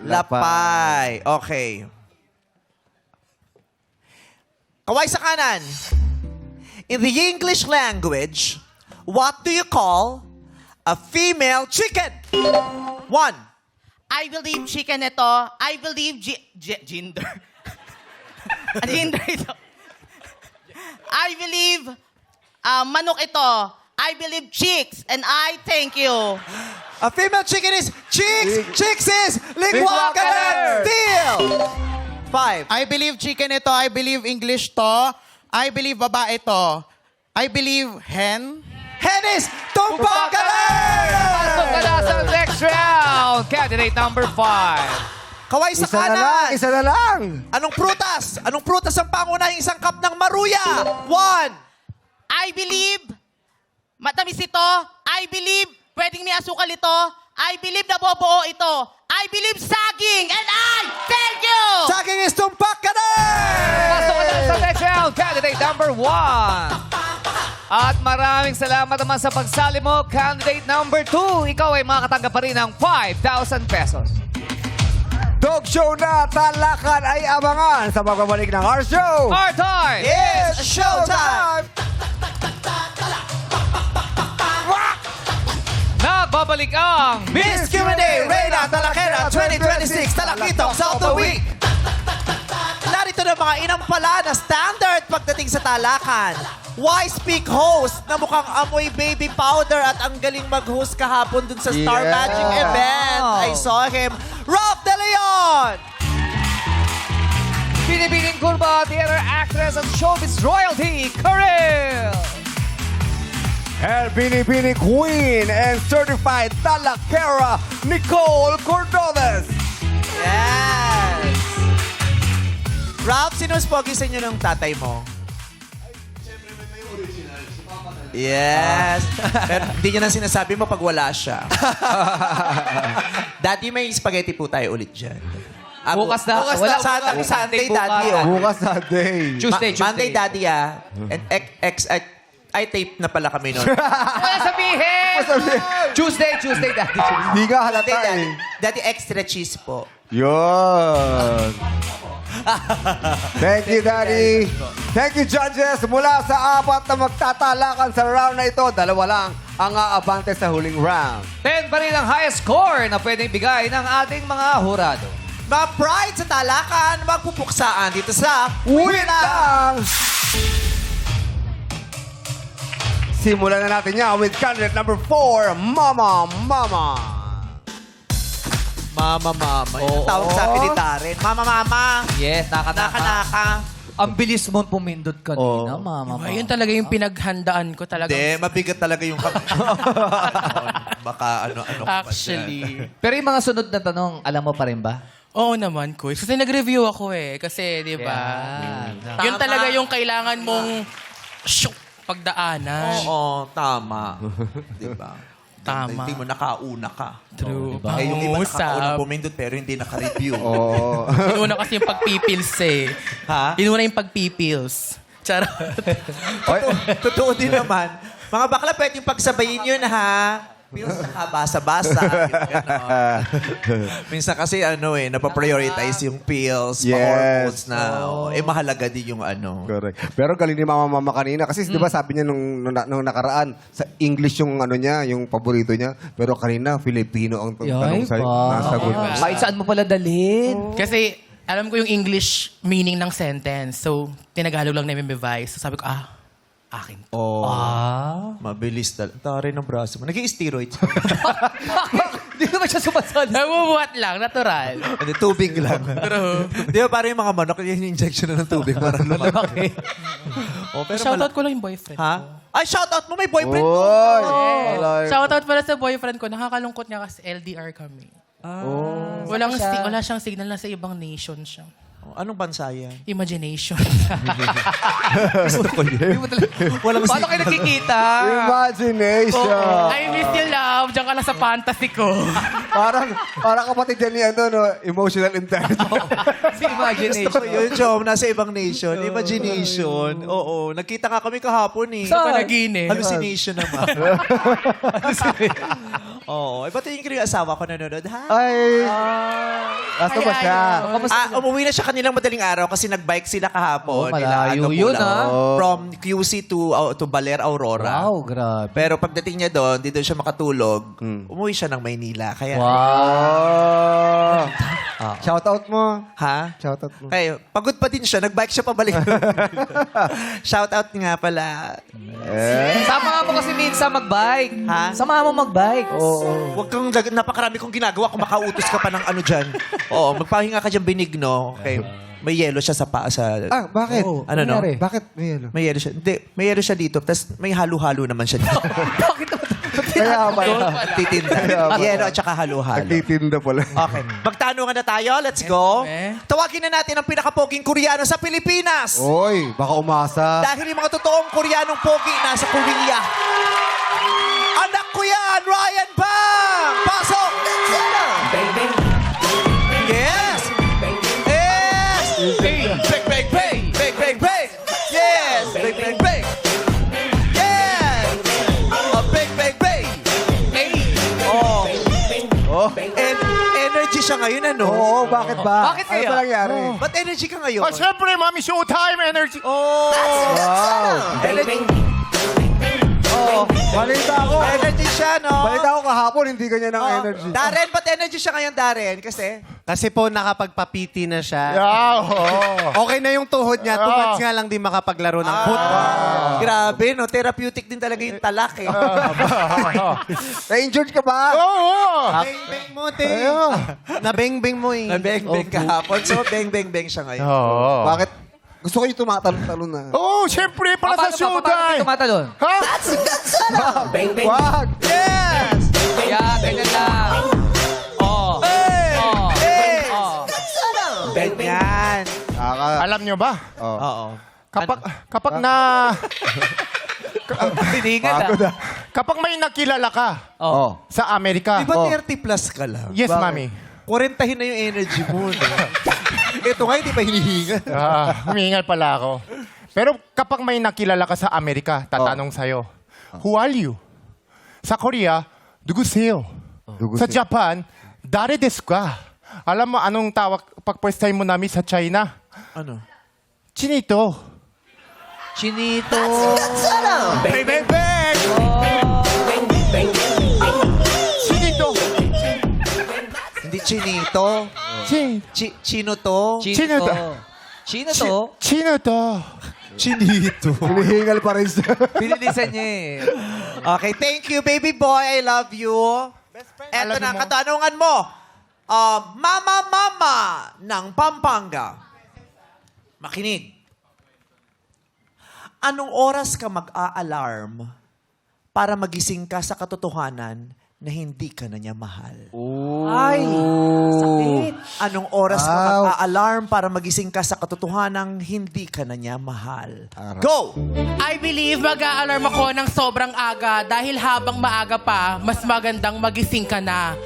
Lapay. Okay. Kaway sa kanan. In the English language, what do you call a female chicken? 1. I believe chicken ito. I believe gender. Gender ito. I believe manok ito. I believe chicks. And I thank you. A female chicken is chicks. Chicks is Ligwak ka nerd! Steal! 5. I believe chicken ito. I believe English to. I believe babae to. I believe hen. Hen is Tumpak ka nerd! Pasok ka na sa next round. Candidate number 5. Kaway sa kanan. Isa na lang. Anong prutas? Anong prutas ang pangunahing sangkap ng maruya? 1. I believe matamis ito. I believe pwedeng may asukal ito. I believe na bobuo ito. I believe saging. And I thank you! Saging is tumpak ka na! Pasok ka na sa next round, candidate number 1. At maraming salamat naman sa pagsali mo, candidate number 2. Ikaw ay makakatanggap pa rin ng 5,000 pesos. Dog show na talakan ay abangan sa pagbabalik ng our show. Our time! It's showtime! Nagbabalik ang Miss Q&A Reyna Talakera 2026 Talakitok sa of the Week. Narito na mga inampala na standard pagdating sa talakan. Why Speak host na mukhang amoy baby powder at ang galing mag-host kahapon dun sa Star Yeah. Magic event. I saw him. Rob De Leon! Binibining kurba, theater actress at showbiz royalty, Karel! El Binibini Queen and Certified Talakera, Nicole Cordobes. Yes! Rob, sino mas pogi sa inyo ng tatay mo? Yes. Pero hindi niya na sinasabi mo pag wala siya. Daddy, may spaghetti po tayo ulit dyan. Bukas na. Bukas Wala, na. Sunday, bukas. Sunday, Bukas. Daddy. Oh. Bukas na day. Tuesday. Monday, Daddy, ah. And I tape na pala kami nun. Wala sabihin! Tuesday, Daddy. Hindi ka halata Daddy, Daddy. eh. Daddy, extra cheese po. Yun. Thank you, Daddy. Thank you, judges. Mula sa 4 na magtatalakan sa round na ito, 2 lang ang aabante sa huling round. 10 pa rin ang highest score na pwedeng bigay ng ating mga hurado. Mga pride sa talakan, magpupuksaan dito sa Wait lang! Simulan na natin yan with candidate number 4, Mama. Mama. Yung tawag sa akin ni Darren. Mama. Yes, Naka. Ang bilis mo pumindot kanina, mama. Ayun talaga yung pinaghandaan ko talaga. Hindi, mabigat talaga yung baka ano-ano pa Actually. Pero yung mga sunod na tanong, alam mo pa rin ba? Oo naman, Kuy. Kasi nag-review ako eh. Kasi, di ba? Yun Tama. talaga yung kailangan mong pagdaanan. Oo, tama. Diba? Tama. Hindi mo nakauna ka. True. Diba? Eh, yung iba nakakauna Usap. pumindot pero hindi naka-review. Oo. Inuna kasi yung pagpipils eh. Ha? Inuna yung pagpipils. Charot. Totoo din naman. Mga bakla, pwedeng pagsabayin yun, ha? Pills na basa-basa. Minsan kasi napaprioritize yung pills, Yes. pa-hormones na. Mahalaga din yung ano. Correct. Pero galing ni Mama kanina. Kasi di ba sabi niya nung nakaraan, sa English yung ano niya, yung paborito niya. Pero kanina, Filipino ang tanong sa nasagot. Kahit saan mo pala dalhin? Kasi alam ko yung English meaning ng sentence. So, tinagalog lang namin revise. So, sabi ko, akin. Mabilis talaga. Tari ng braso mo. Nag-i-steroids. Hindi naman siya sumasali. Nabubuhat lang, natural. Hindi, tubig lang. Di ba parang yung mga manok, yung injection na ng tubig para lumaki. Pero Shoutout ko lang yung boyfriend. Ha? Ay, shoutout mo, may boyfriend mo. Oy! Shoutout pala sa boyfriend ko. Nakakalungkot niya kasi LDR kami. Wala siyang signal na sa ibang nation siya. Anong bansa yan? Imagination. Gusto ko yun. Walang Paano kayo nakikita? Imagination. I miss you, love. Diyan ka lang sa fantasy ko. Parang kapatid yan ni emotional intelligence. Si imagination. Gusto ko yun, Chom. Nasa ibang nation. Imagination. Oo. Nagkita nga kami kahapon eh. Sa panaginip. Hallucination naman. Oo. Ba't yung asawa ko nanonood? Ha? Ay! Basta ba siya? Umuwi na siya kanilang madaling araw kasi nag-bike sila kahapon. Malayo yun, From QC to Baler, Aurora. Wow, grabe. Pero pagdating niya doon, di doon siya makatulog. Umuwi siya ng Maynila. Kaya, Wow! Shoutout mo. ha? Shoutout mo. Kaya, pagod pa din siya. Nag-bike siya pabalik. Shoutout nga pala. Sama mo kasi minsan mag-bike. Ha? Sama mo mag-bike. Huwag kang, napakarami kong ginagawa kung makautos ka pa ng ano dyan. Oo, magpahinga ka dyan Benigno. Okay. May yelo siya sa paa sa... Bakit? Ano no? Bakit may yelo? May yelo siya. Hindi, may yelo siya dito. Tapos may halo-halo naman siya dito. Kaya pala. Titinda. Yelo at saka halo-halo. Nagtitinda pala. Okay. Magtanungan na tayo. Let's go. Tawagin na natin ang pinakapoging Koreano sa Pilipinas. Oy, baka umasa. Dahil yung mga totoong Koreanong pogi nasa Korea. Anak ko yan, Ryan Bang! Pasok! Energy siya ngayon, ano? Oo, bakit ba? Bakit Ano kaya? ba nangyari? Ba't energy ka ngayon? Siyempre, Mami Showtime Energy. Balita ako. Energy siya, no? Balita ako kahapon, hindi ganyan ang energy. Darren, ba't energy siya ngayon, Darren? Kasi po nakapagpapiti na siya. Okay na yung tuhod niya. 2 months nga lang di makapaglaro ng football. Grabe, no? Therapeutic din talaga yung talak, eh. Na-injured ka ba? Oo. Beng-beng mo, te. Na-beng-beng mo eh. Beng-beng kahapon. So, beng-beng-beng siya ngayon. Bakit? Gusto ko yung tumatalon-talon na. Oo, syempre, para sa showtime. Tumatalon. Ha? Wag. Yes! Yeah, ganyan lang. Oh. Yan. Alam nyo ba? Oo. Kapag na... Tinigan ah. Kapag may nakilala ka sa Amerika. Di ba 30 plus ka lang? Yes, Mami. 40 na yung energy mo, no? Ito nga, hindi pa hinihinga. Humihingal pala ako. Pero kapag may nakilala ka sa Amerika, tatanong sa'yo, who are you? Sa Korea, 누구세요? Sa Japan, dare desu ka? Alam mo anong tawag pag first time mo namin sa China? Ano? Chinito. Chinito. Bang, bang, bang! Chinito. Hindi chinito. Chino to. Chino to. Chinito. Hinihingal pa rin siya. Pinilisan niya eh. Okay, thank you, baby boy. I love you. Eto na, katanungan mo. Mama ng Pampanga. Makinig. Anong oras ka mag-a-alarm para magising ka sa katotohanan na hindi ka na niya mahal? Ay, sakit. Anong oras ka mag-a-alarm para magising ka sa katotohanan hindi ka na niya mahal? Go! I believe mag-a-alarm ako ng sobrang aga dahil habang maaga pa, mas magandang magising ka na.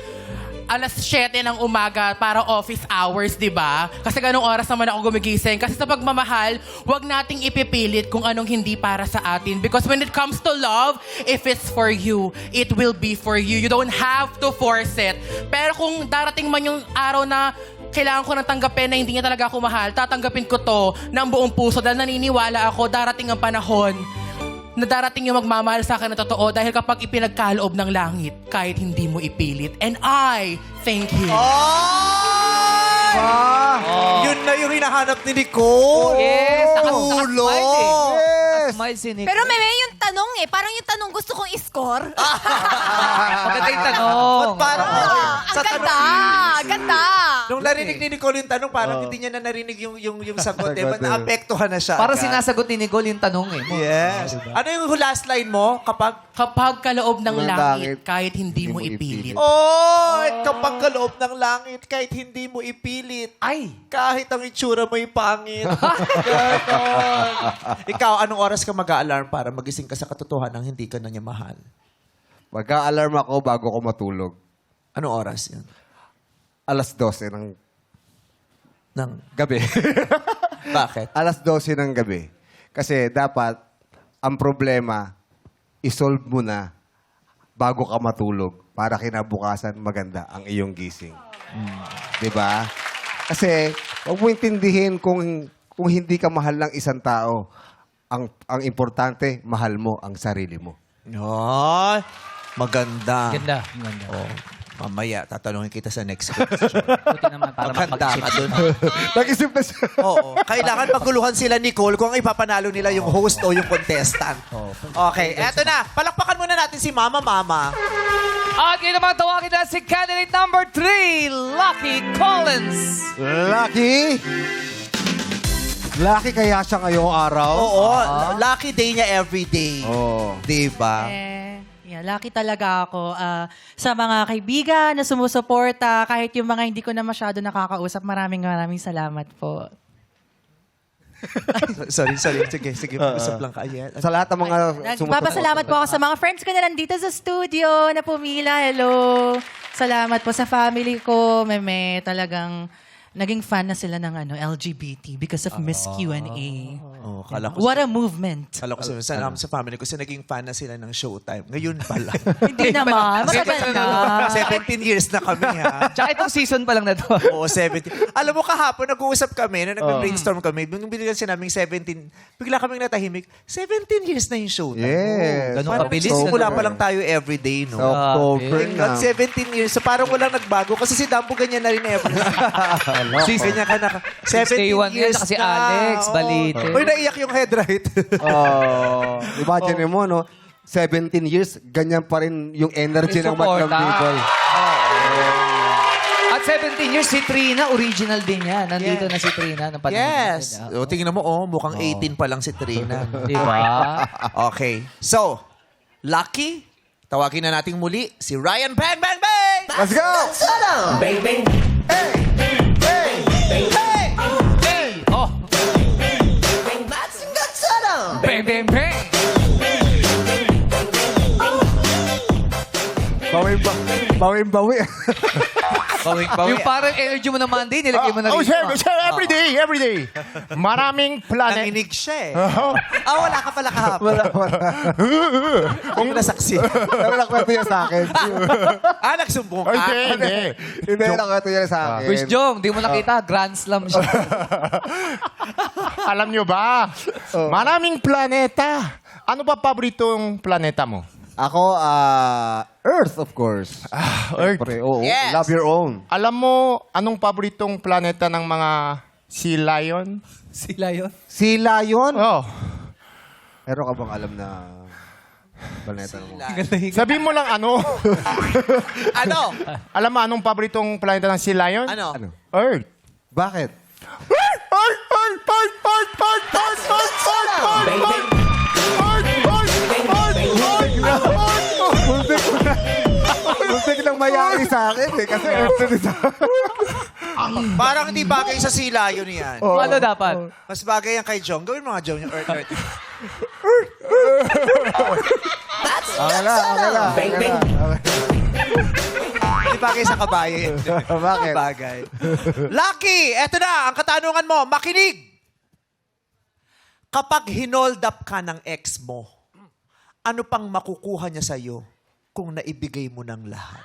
7:00 ng umaga para office hours, di ba? Kasi ganong oras naman ako gumigising. Kasi sa pagmamahal, wag nating ipipilit kung anong hindi para sa atin. Because when it comes to love, if it's for you, it will be for you. You don't have to force it. Pero kung darating man yung araw na kailangan ko nang tanggapin na hindi niya talaga ako mahal, tatanggapin ko to ng buong puso dahil naniniwala ako darating ang panahon na darating yung magmamahal sa akin na totoo dahil kapag ipinagkaloob ng langit, kahit hindi mo ipilit. And I thank you. Yun na yung hinahanap ni Nicole. Yes, Ulo. Smile si Nick. Pero may yung tanong eh. Parang yung tanong gusto kong i-score. Maganda yung tanong. Parang, Ang ganda. Ganda. nung narinig ni Nicole yung tanong, parang hindi niya na narinig yung sagot. Ba't naapektuhan na siya? Para agad? sinasagot ni Nicole yung tanong eh. Yes. Ano yung last line mo? Kapag kaloob ng langit, kahit hindi mo ipilit. Kapag kaloob ng langit, kahit hindi mo ipilit. Ay! Kahit ang itsura mo yung pangit. Ganon. Ikaw, anong oras ka mag-a-alarm para magising ka sa katotohanan ng hindi ka na niya mahal? Mag-a-alarm ako bago ko matulog. Anong oras yan? 12:00 ng gabi. Bakit? 12:00 ng gabi. Kasi dapat, ang problema, isolve mo na bago ka matulog para kinabukasan maganda ang iyong gising. Diba? Kasi, huwag mo intindihin kung hindi ka mahal ng isang tao. Ang importante, mahal mo ang sarili mo. Ay, maganda. Ganda. Oh, mamaya, tatanungin kita sa next question. Buti naman para Maganda ka dun. Nag-isip na siya. Oo. Kailangan maguluhan sila, Nicole, kung ang ipapanalo nila yung host o yung contestant. Okay, eto na. Palakpakan muna natin si Mama. At ngayon naman tawagin na si candidate number 3, Lucky Collins. Lucky? Lucky kaya siya ngayong araw? Oo. Lucky day niya every day. Oo. Diba? Yeah, lucky talaga ako sa mga kaibigan na sumusuporta, kahit yung mga hindi ko na masyado nakakausap. Maraming salamat po. Sorry. Sige. Usap lang kayo. Sa lahat ng mga Nagpapasalamat po ako sa mga friends ko na nandito sa studio na pumila. Hello. Salamat po sa family ko. Meme, talagang naging fan na sila ng LGBT because of Miss Q&A. Oh, kala ko, What a movement. kala ko sa family ko, naging fan na sila ng Showtime. Ngayon pala. Hindi naman. Matagal na. 17 years na kami, ha? Tsaka itong season pa lang na to. Oo, 17. Alam mo, kahapon, nag-uusap kami, na nag-brainstorm kami. Nung binigyan siya naming 17, bigla kaming natahimik. 17 years na yung Showtime. Yes. Ganun Parang kabilis. nagsimula pa lang tayo everyday, no? Sa October Thank God, na. 17 years. So parang walang nagbago. Kasi si Dambo ganyan na rin every ganyan ka na. 17 Day one years yan, saka si na. Alex, Oo. Balite. Uy, naiyak yung head right. Oh, imagine mo, no? 17 years, ganyan pa rin yung energy ng Madlang Suporta. people. At 17 years, si Trina, original din yan. Nandito na si Trina. Ng panahon Yes. natin, O, tingnan mo, mukhang 18 pa lang si Trina. Di ba? Okay. So, Lucky, tawagin na natin muli si Ryan Bang Bang Bang! Let's go! Bang Bang! Hey! Hey! Hey! Oh! Bang, bang, bang! Bawi. Yung parang energy mo na Monday, nilagay mo na Oh, rin. sir, every day. Maraming planet. Nanginig siya eh. Oh. Wala ka pala kahapon. Wala. Hindi mo nasaksi. Pero nakwento niya sa akin. Nagsumbong ka. Hindi. Hindi, nakwento niya sa akin. Quiz Jong, di mo nakita, Grand Slam siya. Alam nyo ba? Maraming planeta. Ano ba paboritong planeta mo? Ako, Earth, of course. Earth. Pre, oo. Yes. Love your own. Alam mo, anong paboritong planeta ng mga sea lion? Sila yun. Sea lion? Oh. Meron ka bang alam na planeta mo? Sabihin mo lang ano. Ano? Alam mo anong paboritong planeta ng sea lion? Ano? Earth. Bakit? Muntik lang mayari sa akin eh. Kasi Earth din sa Parang hindi bagay sa sila yun yan. Ano dapat? Mas bagay yan kay Jong. Gawin mga Jong yung Earth. Okay lang. Hindi bagay sa kabayo yan. Bakit? Bagay. Lucky! Eto na, ang katanungan mo. Makinig! Kapag hinold up ka ng ex mo, ano pang makukuha niya sa'yo kung naibigay mo ng lahat?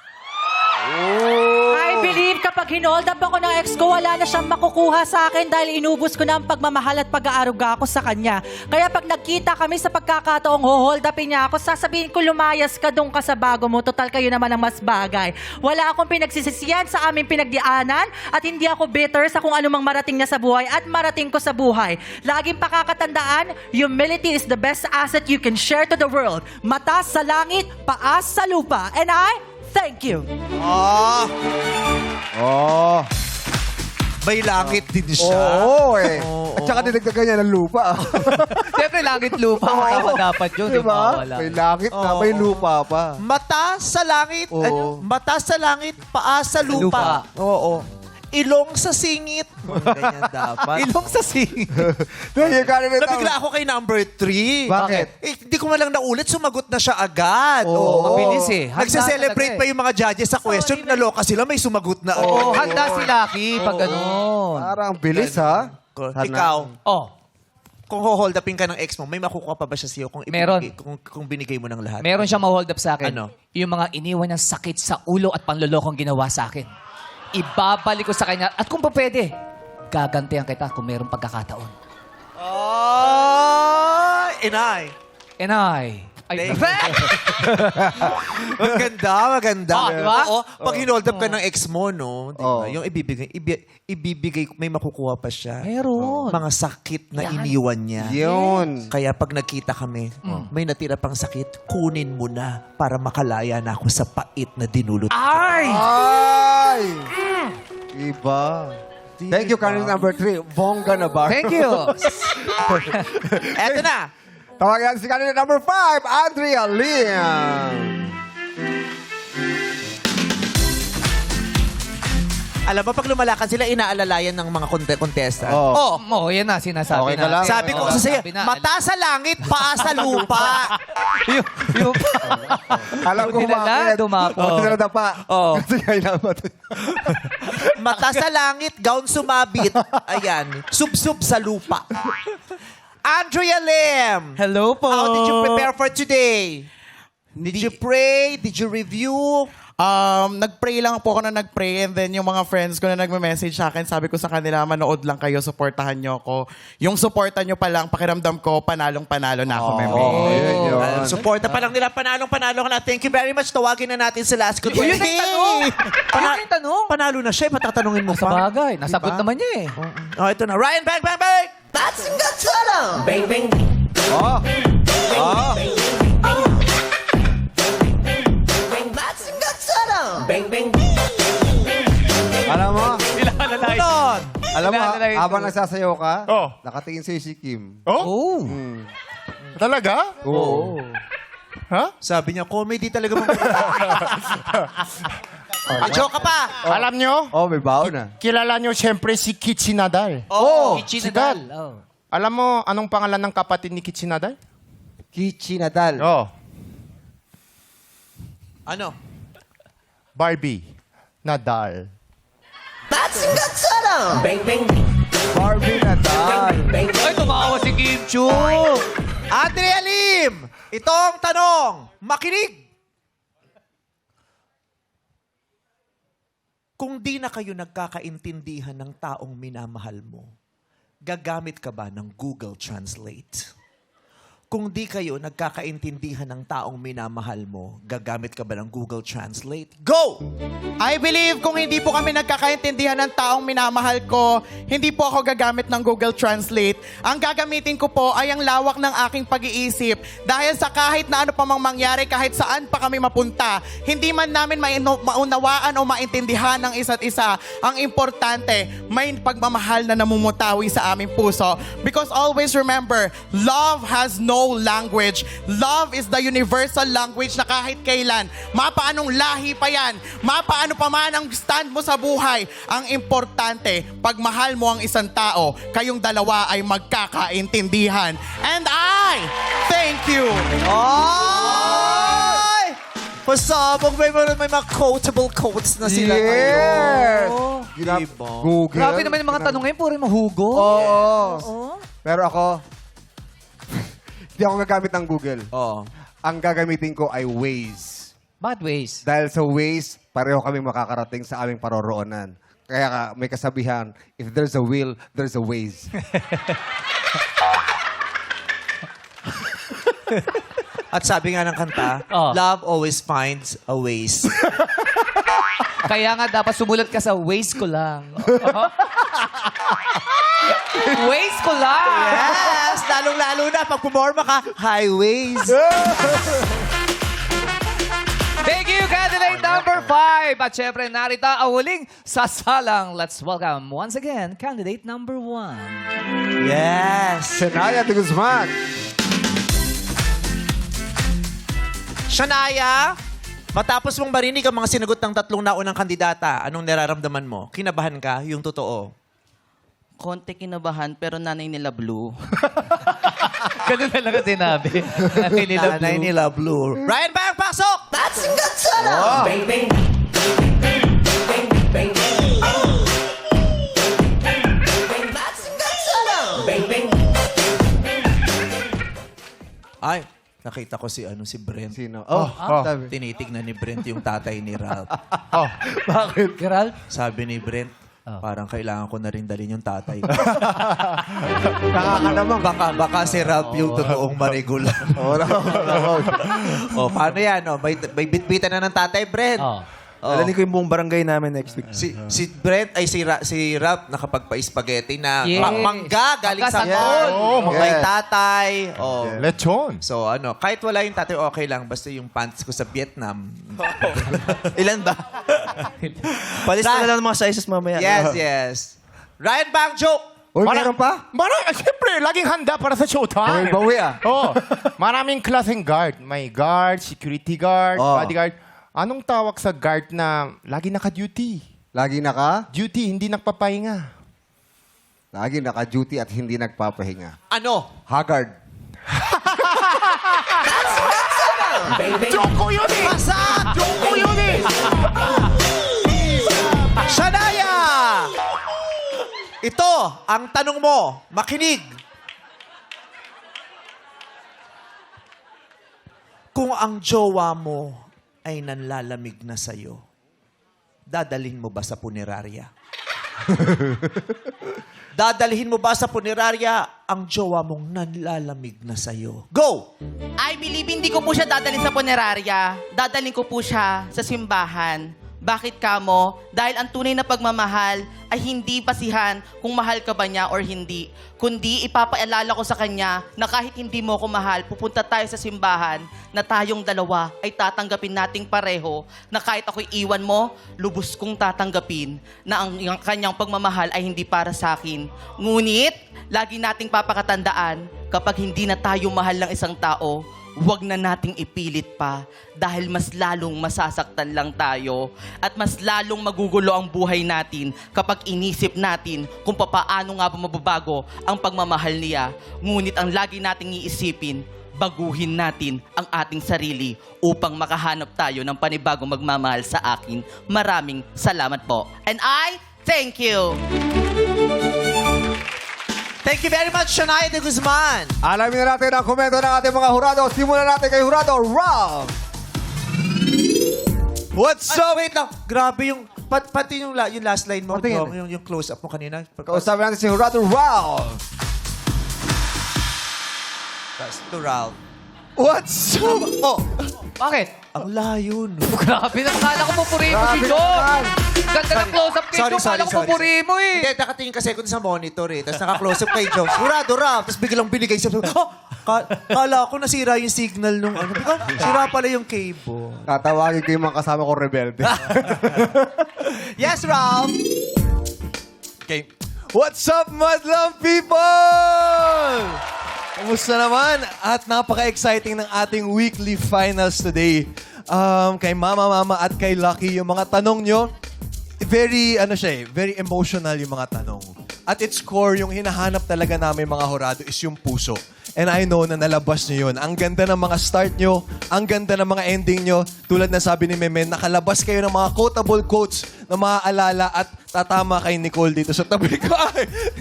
I believe kapag hinold up ako ng ex ko, wala na siyang makukuha sa akin dahil inubos ko na ang pagmamahal at pag-aaruga ko sa kanya. Kaya pag nagkita kami sa pagkakataong hold upin niya ako, sasabihin ko lumayas ka doon ka sa bago mo. Total kayo naman ang mas bagay. Wala akong pinagsisisiyan sa aming pinagdianan at hindi ako bitter sa kung anumang marating niya sa buhay at marating ko sa buhay. Laging pakakatandaan, humility is the best asset you can share to the world. Mata sa langit, paas sa lupa. And I thank you. May langit din siya. Oo eh. At saka dinagdagan niya ng lupa. Siyempre, langit lupa. Dapat yun. Diba? May langit na, may lupa pa. Mata sa langit. Oo. Mata sa langit, paa sa lupa. Oo. Ilong sa singit. Ganyan dapat. Ilong sa singit. Nabigla ako kay number 3. Bakit? Hindi ko man lang naulit, sumagot na siya agad. Oo. Mabilis eh. Handa Nagse-celebrate talaga pa yung mga judges sa question. Naloka sila, may sumagot na agad. Oh, handa si Lucky pag gano'n. Parang bilis ha. Ikaw, Oh, kung hold upin ka ng ex mo, may makukuha pa ba siya sa'yo kung, Meron. kung binigay mo ng lahat? meron siyang ma-hold up sa akin. Ano? Yung mga iniwan ng sakit sa ulo at panlolokong ginawa sa akin. Ibabalik ko sa kanya. At kung pa pwede, gagantihan kita kung mayroong pagkakataon. Inay. And I... Maganda. Diba? Oo, pag hinold up ka ng ex mo, no? Diba? Oo. Yung ibibigay, may makukuha pa siya. Meron. Mga sakit na iniwan niya. Yun. Kaya pag nagkita kami, may natira pang sakit, kunin mo na para makalaya na ako sa pait na dinulot. Ay! Ay! Iba. Thank you, candidate number 3. Bongga na ba? Thank you. Eto na. Tawagan si candidate number 5, Andrea Liam. Alam mo, pag lumalakad sila, inaalalayan ng mga contestant. Oo. Oh, Yan na, sinasabi Okay ka lang? natin. sabi ko sa iyo, mata sa langit, paa sa lupa. yung Alam ko Nila bakit. dumapo. Oo, sila nadapa. Oo. Kasi kailangan. Mata sa langit, gown sumabit. Ayan, sub-sub sa lupa. Andrea Lim! Hello po. How did you prepare for today? Did you pray? Did you review? Nag-pray lang po ako na nag-pray and then yung mga friends ko na nagme-message sa akin, sabi ko sa kanila, manood lang kayo, supportahan nyo ako. Yung supportan nyo pa lang, pakiramdam ko, panalong-panalo na ako, Meme. Yun. Suporta pa lang nila, panalong-panalo ka na. Thank you very much. Tawagin na natin si Last Good. Yun ang tanong. Yun ang tanong. Panalo na siya, patatanungin mo Sa pa. bagay, nasagot naman niya eh. Oh, ito na. Ryan, bang, bang, bang! That's a good solo! Bang, bang. Oh. Oh. That's a good solo! Bang, bang. Alam mo, Tulon! alam mo, Ilalagay ito. habang nagsasayaw ka, Oh. nakatingin sa'yo si Kim. Oh? Talaga? Oo. Ha? Sabi niya, comedy talaga mga joke ka pa! Alam nyo? Oh, may baon na. Kilala nyo siyempre si Kichi Nadal. Oh! Sikat. Alam mo anong pangalan ng kapatid ni Kichi Nadal? Kichi Nadal. Oh, Ano? Barbie Nadal. That's a good solo! Bang, bang. Barbie Nadal. Ay, tumawa si Kim Chu. Andrea Lim! Itong tanong, makinig! Kung di na kayo nagkakaintindihan ng taong minamahal mo, gagamit ka ba ng Google Translate? Kung di kayo nagkakaintindihan ng taong minamahal mo, gagamit ka ba ng Google Translate? Go! I believe kung hindi po kami nagkakaintindihan ng taong minamahal ko, hindi po ako gagamit ng Google Translate. Ang gagamitin ko po ay ang lawak ng aking pag-iisip. Dahil sa kahit na ano pa mang mangyari, kahit saan pa kami mapunta, hindi man namin maunawaan o maintindihan ng isa't isa. Ang importante, may pagmamahal na namumutawi sa aming puso. Because always remember, love has no language. Love is the universal language na kahit kailan, mapaanong lahi pa yan, mapaano pa man ang stand mo sa buhay, ang importante, pag mahal mo ang isang tao, kayong dalawa ay magkakaintindihan. And I thank you. Ay! Pasabog, may mga quotable quotes na sila Yes! ngayon. Google. Grabe naman yung mga tanong ngayon, puro mahugo. Oo. Pero ako, hindi ako gagamit ng Google. Oo. Ang gagamitin ko ay Waze. Bad ways. Dahil sa Waze, pareho kami makakarating sa aming paroroonan. Kaya nga, may kasabihan, if there's a will, there's a Waze. At sabi nga ng kanta, Oh. love always finds a ways. Kaya nga dapat sumulat ka sa ways ko lang. Ways ko lang! Yes! Lalong-lalo na pag pumorma ka, highways. Thank you, candidate number 5. At syempre, narito ang huling sasalang. Let's welcome once again, candidate number 1. Yes! Shania de Guzman. Shania, matapos mong marinig ang mga sinagot ng tatlong naunang kandidata, anong nararamdaman mo? Kinabahan ka? Yung totoo? Konti kinabahan, pero nanay nila blue. Ganun talaga sinabi. Nanay nila Nanay blue. nila blue. Ryan Bang, pasok! That's a good solo! Bang, bang. Ay, nakita ko si Brent. Sino? Sabi. Tinitignan ni Brent yung tatay ni Ralph. Bakit? Gerald? Sabi ni Brent, parang kailangan ko na rin dalhin yung tatay ko. Nakakadamang. Baka si Ralph yung totoong marigula. Paano yan? May bitbitan na ng tatay, Brent. Dalanin ko yung buong barangay namin next week. Si Brent ay si Ralph nakapagpa-spaghetti na Yes. mangga galing sa Pagkasangkot. mall. Oh, May yes. tatay. Oh. Lechon. So kahit wala yung tatay, okay lang. Basta yung pants ko sa Vietnam. Ilan ba? Palista na lang ng mga sizes mamaya. Yes. Ryan Bang joke! Uy, meron pa? Siyempre, laging handa para sa showtime. May bawi ah. Oh, maraming klaseng guard. May guard, security guard, Oh. bodyguard. Anong tawag sa guard na lagi naka-duty? Lagi naka? Duty, hindi nagpapahinga. Lagi naka-duty at hindi nagpapahinga. Ano? Haggard. Joke ko yun eh! Pasak! Joke ko yun eh! Shania! Ito, ang tanong mo. Makinig. Kung ang jowa mo ay nanlalamig na sa'yo, dadalhin mo ba sa punerarya? Dadalhin mo ba sa punerarya ang jowa mong nanlalamig na sa'yo? Go! I believe hindi ko po siya dadalhin sa punerarya. Dadalhin ko po siya sa simbahan. Bakit kamo? Dahil ang tunay na pagmamahal ay hindi basihan kung mahal ka ba niya or hindi. Kundi ipapaalala ko sa kanya na kahit hindi mo ako mahal, pupunta tayo sa simbahan na tayong dalawa ay tatanggapin nating pareho na kahit ako'y iwan mo, lubos kong tatanggapin na ang kanyang pagmamahal ay hindi para sa akin. Ngunit, lagi nating papakatandaan kapag hindi na tayo mahal ng isang tao, huwag na nating ipilit pa dahil mas lalong masasaktan lang tayo at mas lalong magugulo ang buhay natin kapag inisip natin kung papaano nga ba mababago ang pagmamahal niya. Ngunit ang lagi nating iisipin, baguhin natin ang ating sarili upang makahanap tayo ng panibagong magmamahal sa akin. Maraming salamat po. And I thank you. Thank you very much, Shania de Guzman. Alamin na natin ang komento ng ating mga hurado. Simulan natin kay Hurado Ralph. What's up? Wait lang. Grabe yung, pati yung last line mo, Tingin. Dong, yung close-up mo kanina. Kausapin natin si Hurado Ralph. To Ralph. What's up? Oh, Bakit? ang layo, no? Grabe, nakala ko pupurihin mo si John. Ganda ng close-up kay John. Kala ko pupurihin mo eh. Hindi, nakatingin kasi ako sa monitor eh. Tapos naka-close up kay Joe. Hurado, Ralph. Tapos biglang binigay siya. Kala ko nasira yung signal nung ano. Sira pala yung cable. Tatawagin ko yung mga kasama ko rebelde. Yes, Ralph. Okay. What's up, Madlang people? Kumusta naman? At napaka-exciting ng ating weekly finals today. Kay Mama at kay Lucky, yung mga tanong nyo, very emotional yung mga tanong. At its core, yung hinahanap talaga namin mga hurado is yung puso. And I know na nalabas nyo yun. Ang ganda ng mga start nyo, ang ganda ng mga ending nyo. Tulad na sabi ni Memen, nakalabas kayo ng mga quotable quotes na maaalala at tatama kay Nicole dito sa tabi ko.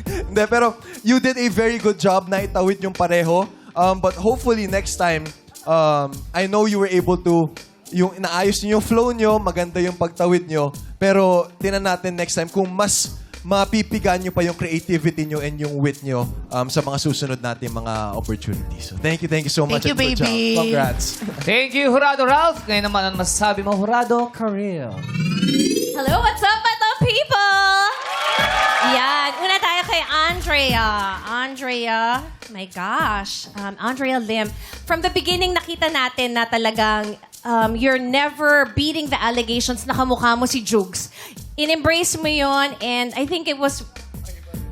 Hindi, pero you did a very good job na itawid yung pareho. But hopefully next time, I know you were able to, yung inaayos nyo yung flow nyo, maganda yung pagtawid nyo. Pero tinan natin next time kung mas mapipigan nyo pa yung creativity nyo and yung wit nyo sa mga susunod natin mga opportunities. So thank you so much. Thank you, and good baby. job. Congrats. Thank you, Hurado Ralph. Ngayon naman ang masasabi mo, Hurado Karel. Hello, what's up, Battle People? Yan. Una tayo kay Andrea. Andrea, my gosh. Andrea Lim. From the beginning, nakita natin na talagang you're never beating the allegations na kamukha mo si Jugs. In-embrace mo yun, and I think it was...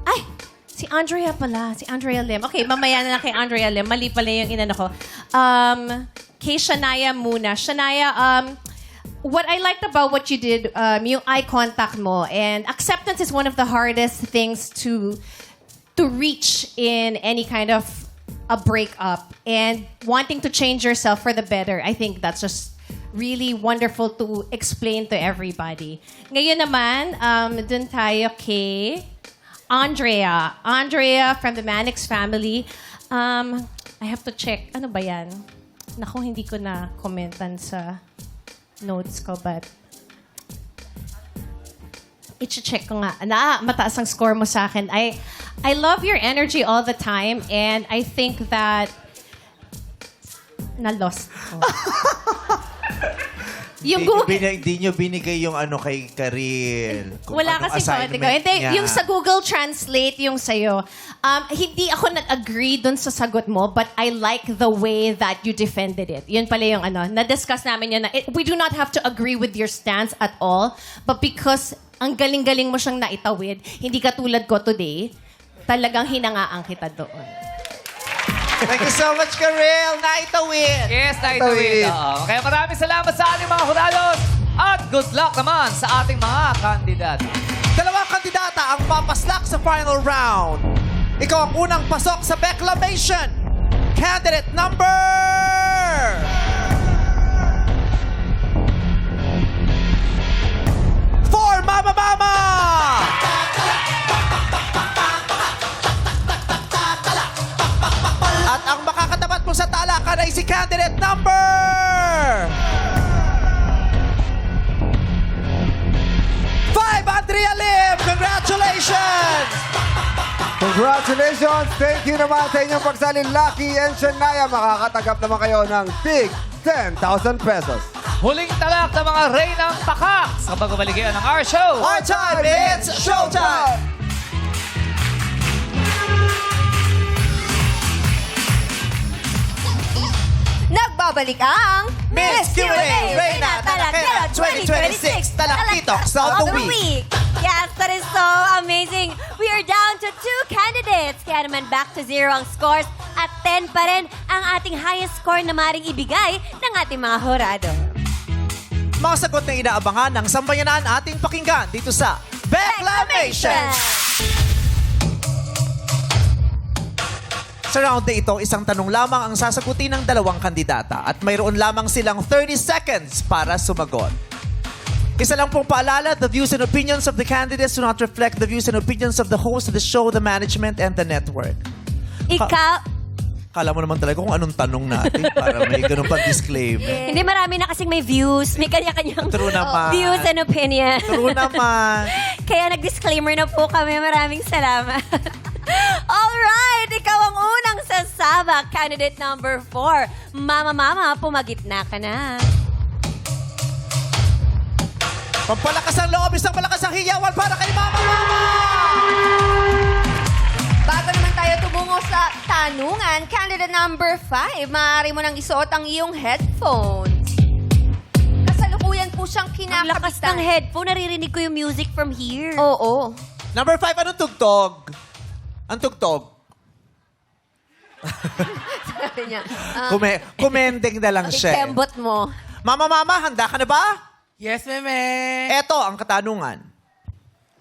Ay! Si Andrea pala. Si Andrea Lim. Okay, mamaya na lang kay Andrea Lim. Mali pala yung inano ko. Kay Shania muna. Shania, what I liked about what you did, yung eye contact mo, and acceptance is one of the hardest things to reach in any kind of a breakup. And wanting to change yourself for the better, I think that's just really wonderful to explain to everybody. Ngayon naman, dun tayo kay Andrea. Andrea from the Mannix family. I have to check. Ano ba yan? Naku, hindi ko na commentan sa notes ko, but i-check ko nga. Mataas ang score mo sa akin. I love your energy all the time, and I think that na-lost ko. Yung Hindi nyo binigay yung ano kay Karil. Wala kasi ko. Hindi, yung sa Google Translate, yung sa'yo. Hindi ako nag-agree dun sa sagot mo, but I like the way that you defended it. Yun pala yung ano. Na-discuss namin yun na we do not have to agree with your stance at all, but because ang galing-galing mo siyang naitawid, hindi katulad ko today, talagang hinangaan kita doon. Thank you so much, Karil. Naitawid. Yes, naitawid. Kaya maraming salamat sa ating mga hurados. At good luck naman sa ating mga kandidato. Dalawang kandidata ang papaslak sa final round. Ikaw ang unang pasok sa Beclamation. Candidate number... 4, Mama Mama! At ang makakatapat mo sa talakan ay si candidate number... 5, Andrea Lim! Congratulations! Congratulations! Thank you naman sa inyong pagsalin. Lucky and Shania, makakatanggap naman kayo ng big 10,000 pesos. Huling talak ng mga Reynang Pakak sa pagbabaligyan ng our show. Our time, it's showtime! Nagbabalik ang Miss Q&A Reyna Talakera 2026 Talakitoks of the Week. Yes, that is so amazing. We are down to 2 candidates. Kaya naman back to 0 ang scores at 10 pa rin ang ating highest score na maring ibigay ng ating mga hurado. Mga sagot na inaabangan ng sambayanan ating pakinggan dito sa Beclamation! Sa round na ito, isang tanong lamang ang sasagutin ng dalawang kandidata at mayroon lamang silang 30 seconds para sumagot. Isa lang pong paalala, the views and opinions of the candidates do not reflect the views and opinions of the host of the show, the management, and the network. Ikaw... Kala mo naman talaga kung anong tanong natin para may ganun pa disclaimer. Hindi, marami na kasing may views. May kanya-kanyang True naman. views and opinion. True naman. Kaya nag-disclaimer na po kami. Maraming salamat. Alright, ikaw ang unang sasabak. Candidate number 4. Mama, pumagitna ka na. Pampalakas ang loob, isang malakas ang hiyawan para kay Mama! Bago naman tayo tumungo sa tanungan, candidate number 5, maaari mo nang isuot ang iyong headphones. Kasalukuyan po siyang Ang lakas kinakapitan. ng headphone. Naririnig ko yung music from here. Oo. Number 5, anong tugtog? Ang tugtog? Sabi niya. Kumending na lang siya. Ikembot mo. Mama, handa ka na ba? Yes, meme. Eto ang katanungan.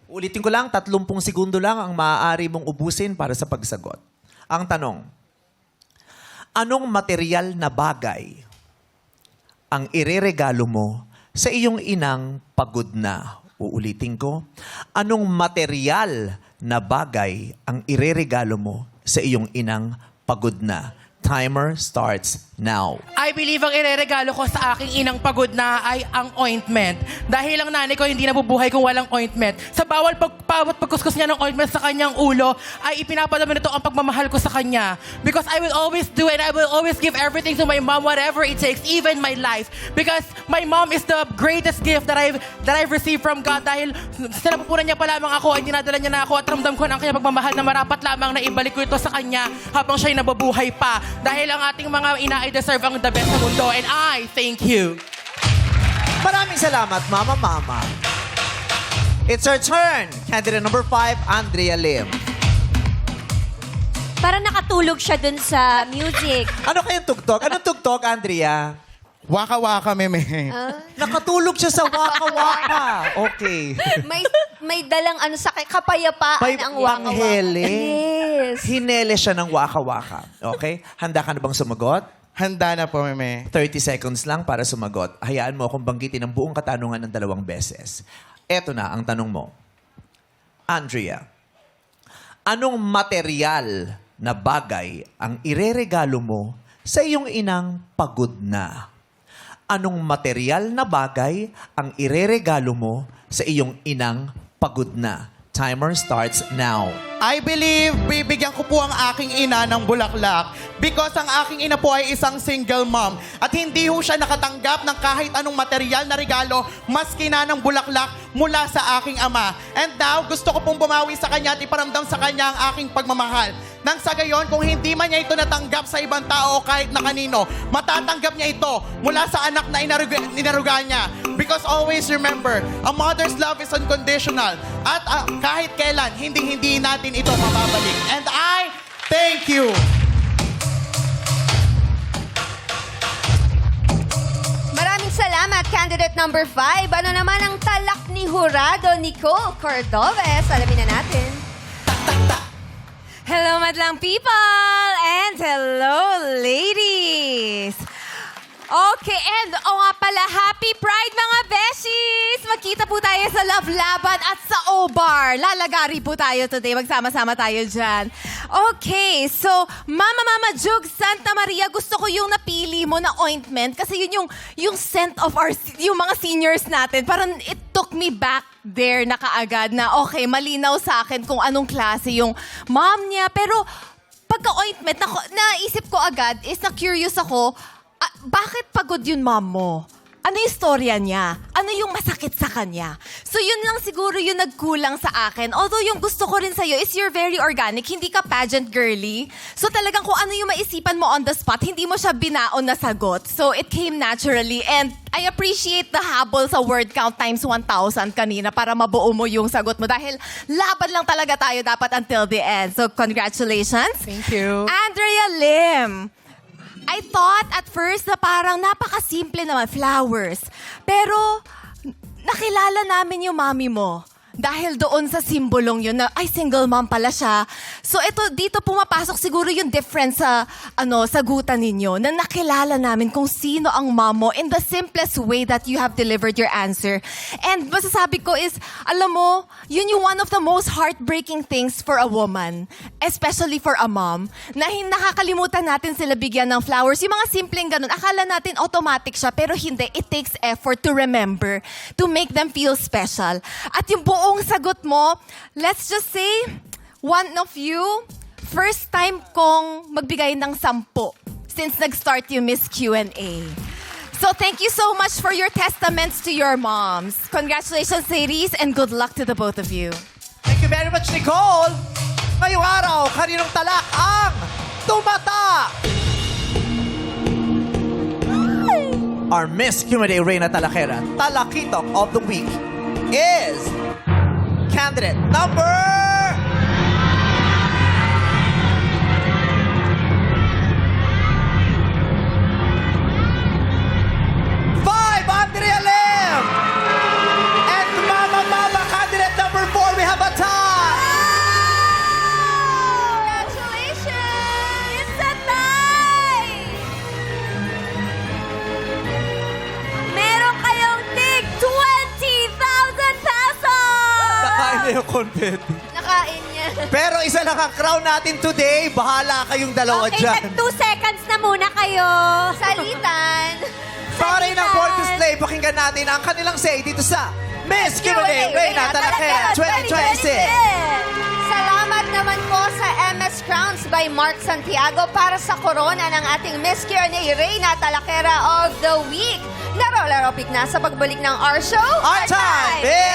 Ulitin ko lang, 30 segundo lang ang maaari mong ubusin para sa pagsagot. Ang tanong, anong material na bagay ang ireregalo mo sa iyong inang pagod na? Uulitin ko, anong material na bagay ang ireregalo mo sa iyong inang pagod na? Timer starts now. I believe ang ireregalo ko sa aking inang pagod na ay ang ointment. Dahil ang nanay ko hindi nabubuhay kung walang ointment. Sa bawat pagkuskus niya ng ointment sa kanyang ulo, ay ipinapadama nito ang pagmamahal ko sa kanya. Because I will always do it. I will always give everything to my mom, whatever it takes, even my life. Because my mom is the greatest gift that I've received from God. Dahil sa napupunan niya pa lamang ako, ay dinadala niya na ako at ramdam ko na ang kanyang pagmamahal na marapat lamang na ibalik ko ito sa kanya habang siya'y nababuhay pa. Dahil ang ating mga ina ay deserve ang the best sa mundo. And I thank you. Maraming salamat, Mama. It's her turn. Candidate number 5, Andrea Lim. Parang nakatulog siya dun sa music. Ano kayang tugtog? Anong tugtog, Andrea? Waka-waka, meme. Nakatulog siya sa waka-waka. Okay. May dalang ano sa kapayapaan May ang waka-waka. wanghele. Yes. Hinele siya ng waka-waka. Okay? Handa ka na bang sumagot? Handa na po, meme. 30 seconds lang para sumagot. Hayaan mo akong banggitin ang buong katanungan ng 2 beses. Eto na ang tanong mo. Andrea, anong material na bagay ang ireregalo mo sa iyong inang pagod na? Anong material na bagay ang ireregalo mo sa iyong inang pagod na? Timer starts now. I believe bibigyan ko po ang aking ina ng bulaklak because ang aking ina po ay isang single mom at hindi ho siya nakatanggap ng kahit anong material na regalo maski na ng bulaklak mula sa aking ama. And now, gusto ko pong bumawi sa kanya at iparamdam sa kanya ang aking pagmamahal. Nang sa gayon, kung hindi man niya ito natanggap sa ibang tao o kahit na kanino, matatanggap niya ito mula sa anak na inaruga niya. Because always remember, a mother's love is unconditional. At kahit kailan, hindi natin ito mababalik. And I thank you. Maraming salamat. at candidate number 5. Ano naman ang talak ni Jurado Nicole Cordobes? Alamin na natin. Hello, madlang people! And hello, ladies! Okay, and nga pala, happy Pride mga beshies! Magkita po tayo sa Love Laban at sa O-Bar. Lalagari po tayo today. Magsama-sama tayo dyan. Okay, so Mama Jug Santa Maria, gusto ko yung napili mo na ointment kasi yun yung scent of yung mga seniors natin. Parang it took me back there na kaagad na okay, malinaw sa akin kung anong klase yung mom niya. Pero pagka-ointment, naisip ko agad is na-curious ako, bakit pagod yung mom mo? Ano yung storya niya? Ano yung masakit sa kanya? So yun lang siguro yung nagkulang sa akin. Although yung gusto ko rin sa'yo is you're very organic. Hindi ka pageant girly. So talagang kung ano yung maisipan mo on the spot, hindi mo siya binaon na sagot. So it came naturally. And I appreciate the habol sa word count times 1,000 kanina para mabuo mo yung sagot mo. Dahil laban lang talaga tayo dapat until the end. So congratulations. Thank you. Andrea Lim. I thought at first na parang napakasimple naman, flowers. Pero nakilala namin yung mami mo. Dahil doon sa simbolong yun na, ay, single mom pala siya. So dito pumapasok siguro yung difference sa sagutan ninyo na nakilala namin kung sino ang mom mo in the simplest way that you have delivered your answer. And masasabi ko is, alam mo, yun yung one of the most heartbreaking things for a woman, especially for a mom, na nakakalimutan natin sila bigyan ng flowers. Yung mga simpleng ganun, akala natin automatic siya, pero hindi. It takes effort to remember, to make them feel special. At yung buong sagot mo, let's just say, one of you, first time kong magbigay ng 10 since nag-start yung Miss Q&A. So thank you so much for your testaments to your moms. Congratulations, ladies, and good luck to the both of you. Thank you very much, Nicole! Ngayong araw, kaninong talak ang tumata? Our Miss Q&A Reina Talakera, Talakitok of the Week, is candidate number 5, Andrea Lim! And Mama, candidate number 4, we have a tie! Congratulations! It's a tie! Meron kayong tig 20,000 pesos! Nakain na yung confetti. Nakain niya. Pero isa lang ang crown natin today. Bahala kayong dalawa Okay, dyan. 2 seconds na muna kayo. Salitan. Pare ng Born to Slay, pakinggan natin ang kanilang say dito sa Miss Q&A Reina Talakera 2026. Salamat naman po sa MS Crowns by Mark Santiago para sa corona ng ating Miss Q&A Reina Talakera of the Week. Laro-laro pick na sa pagbalik ng our show. Our time is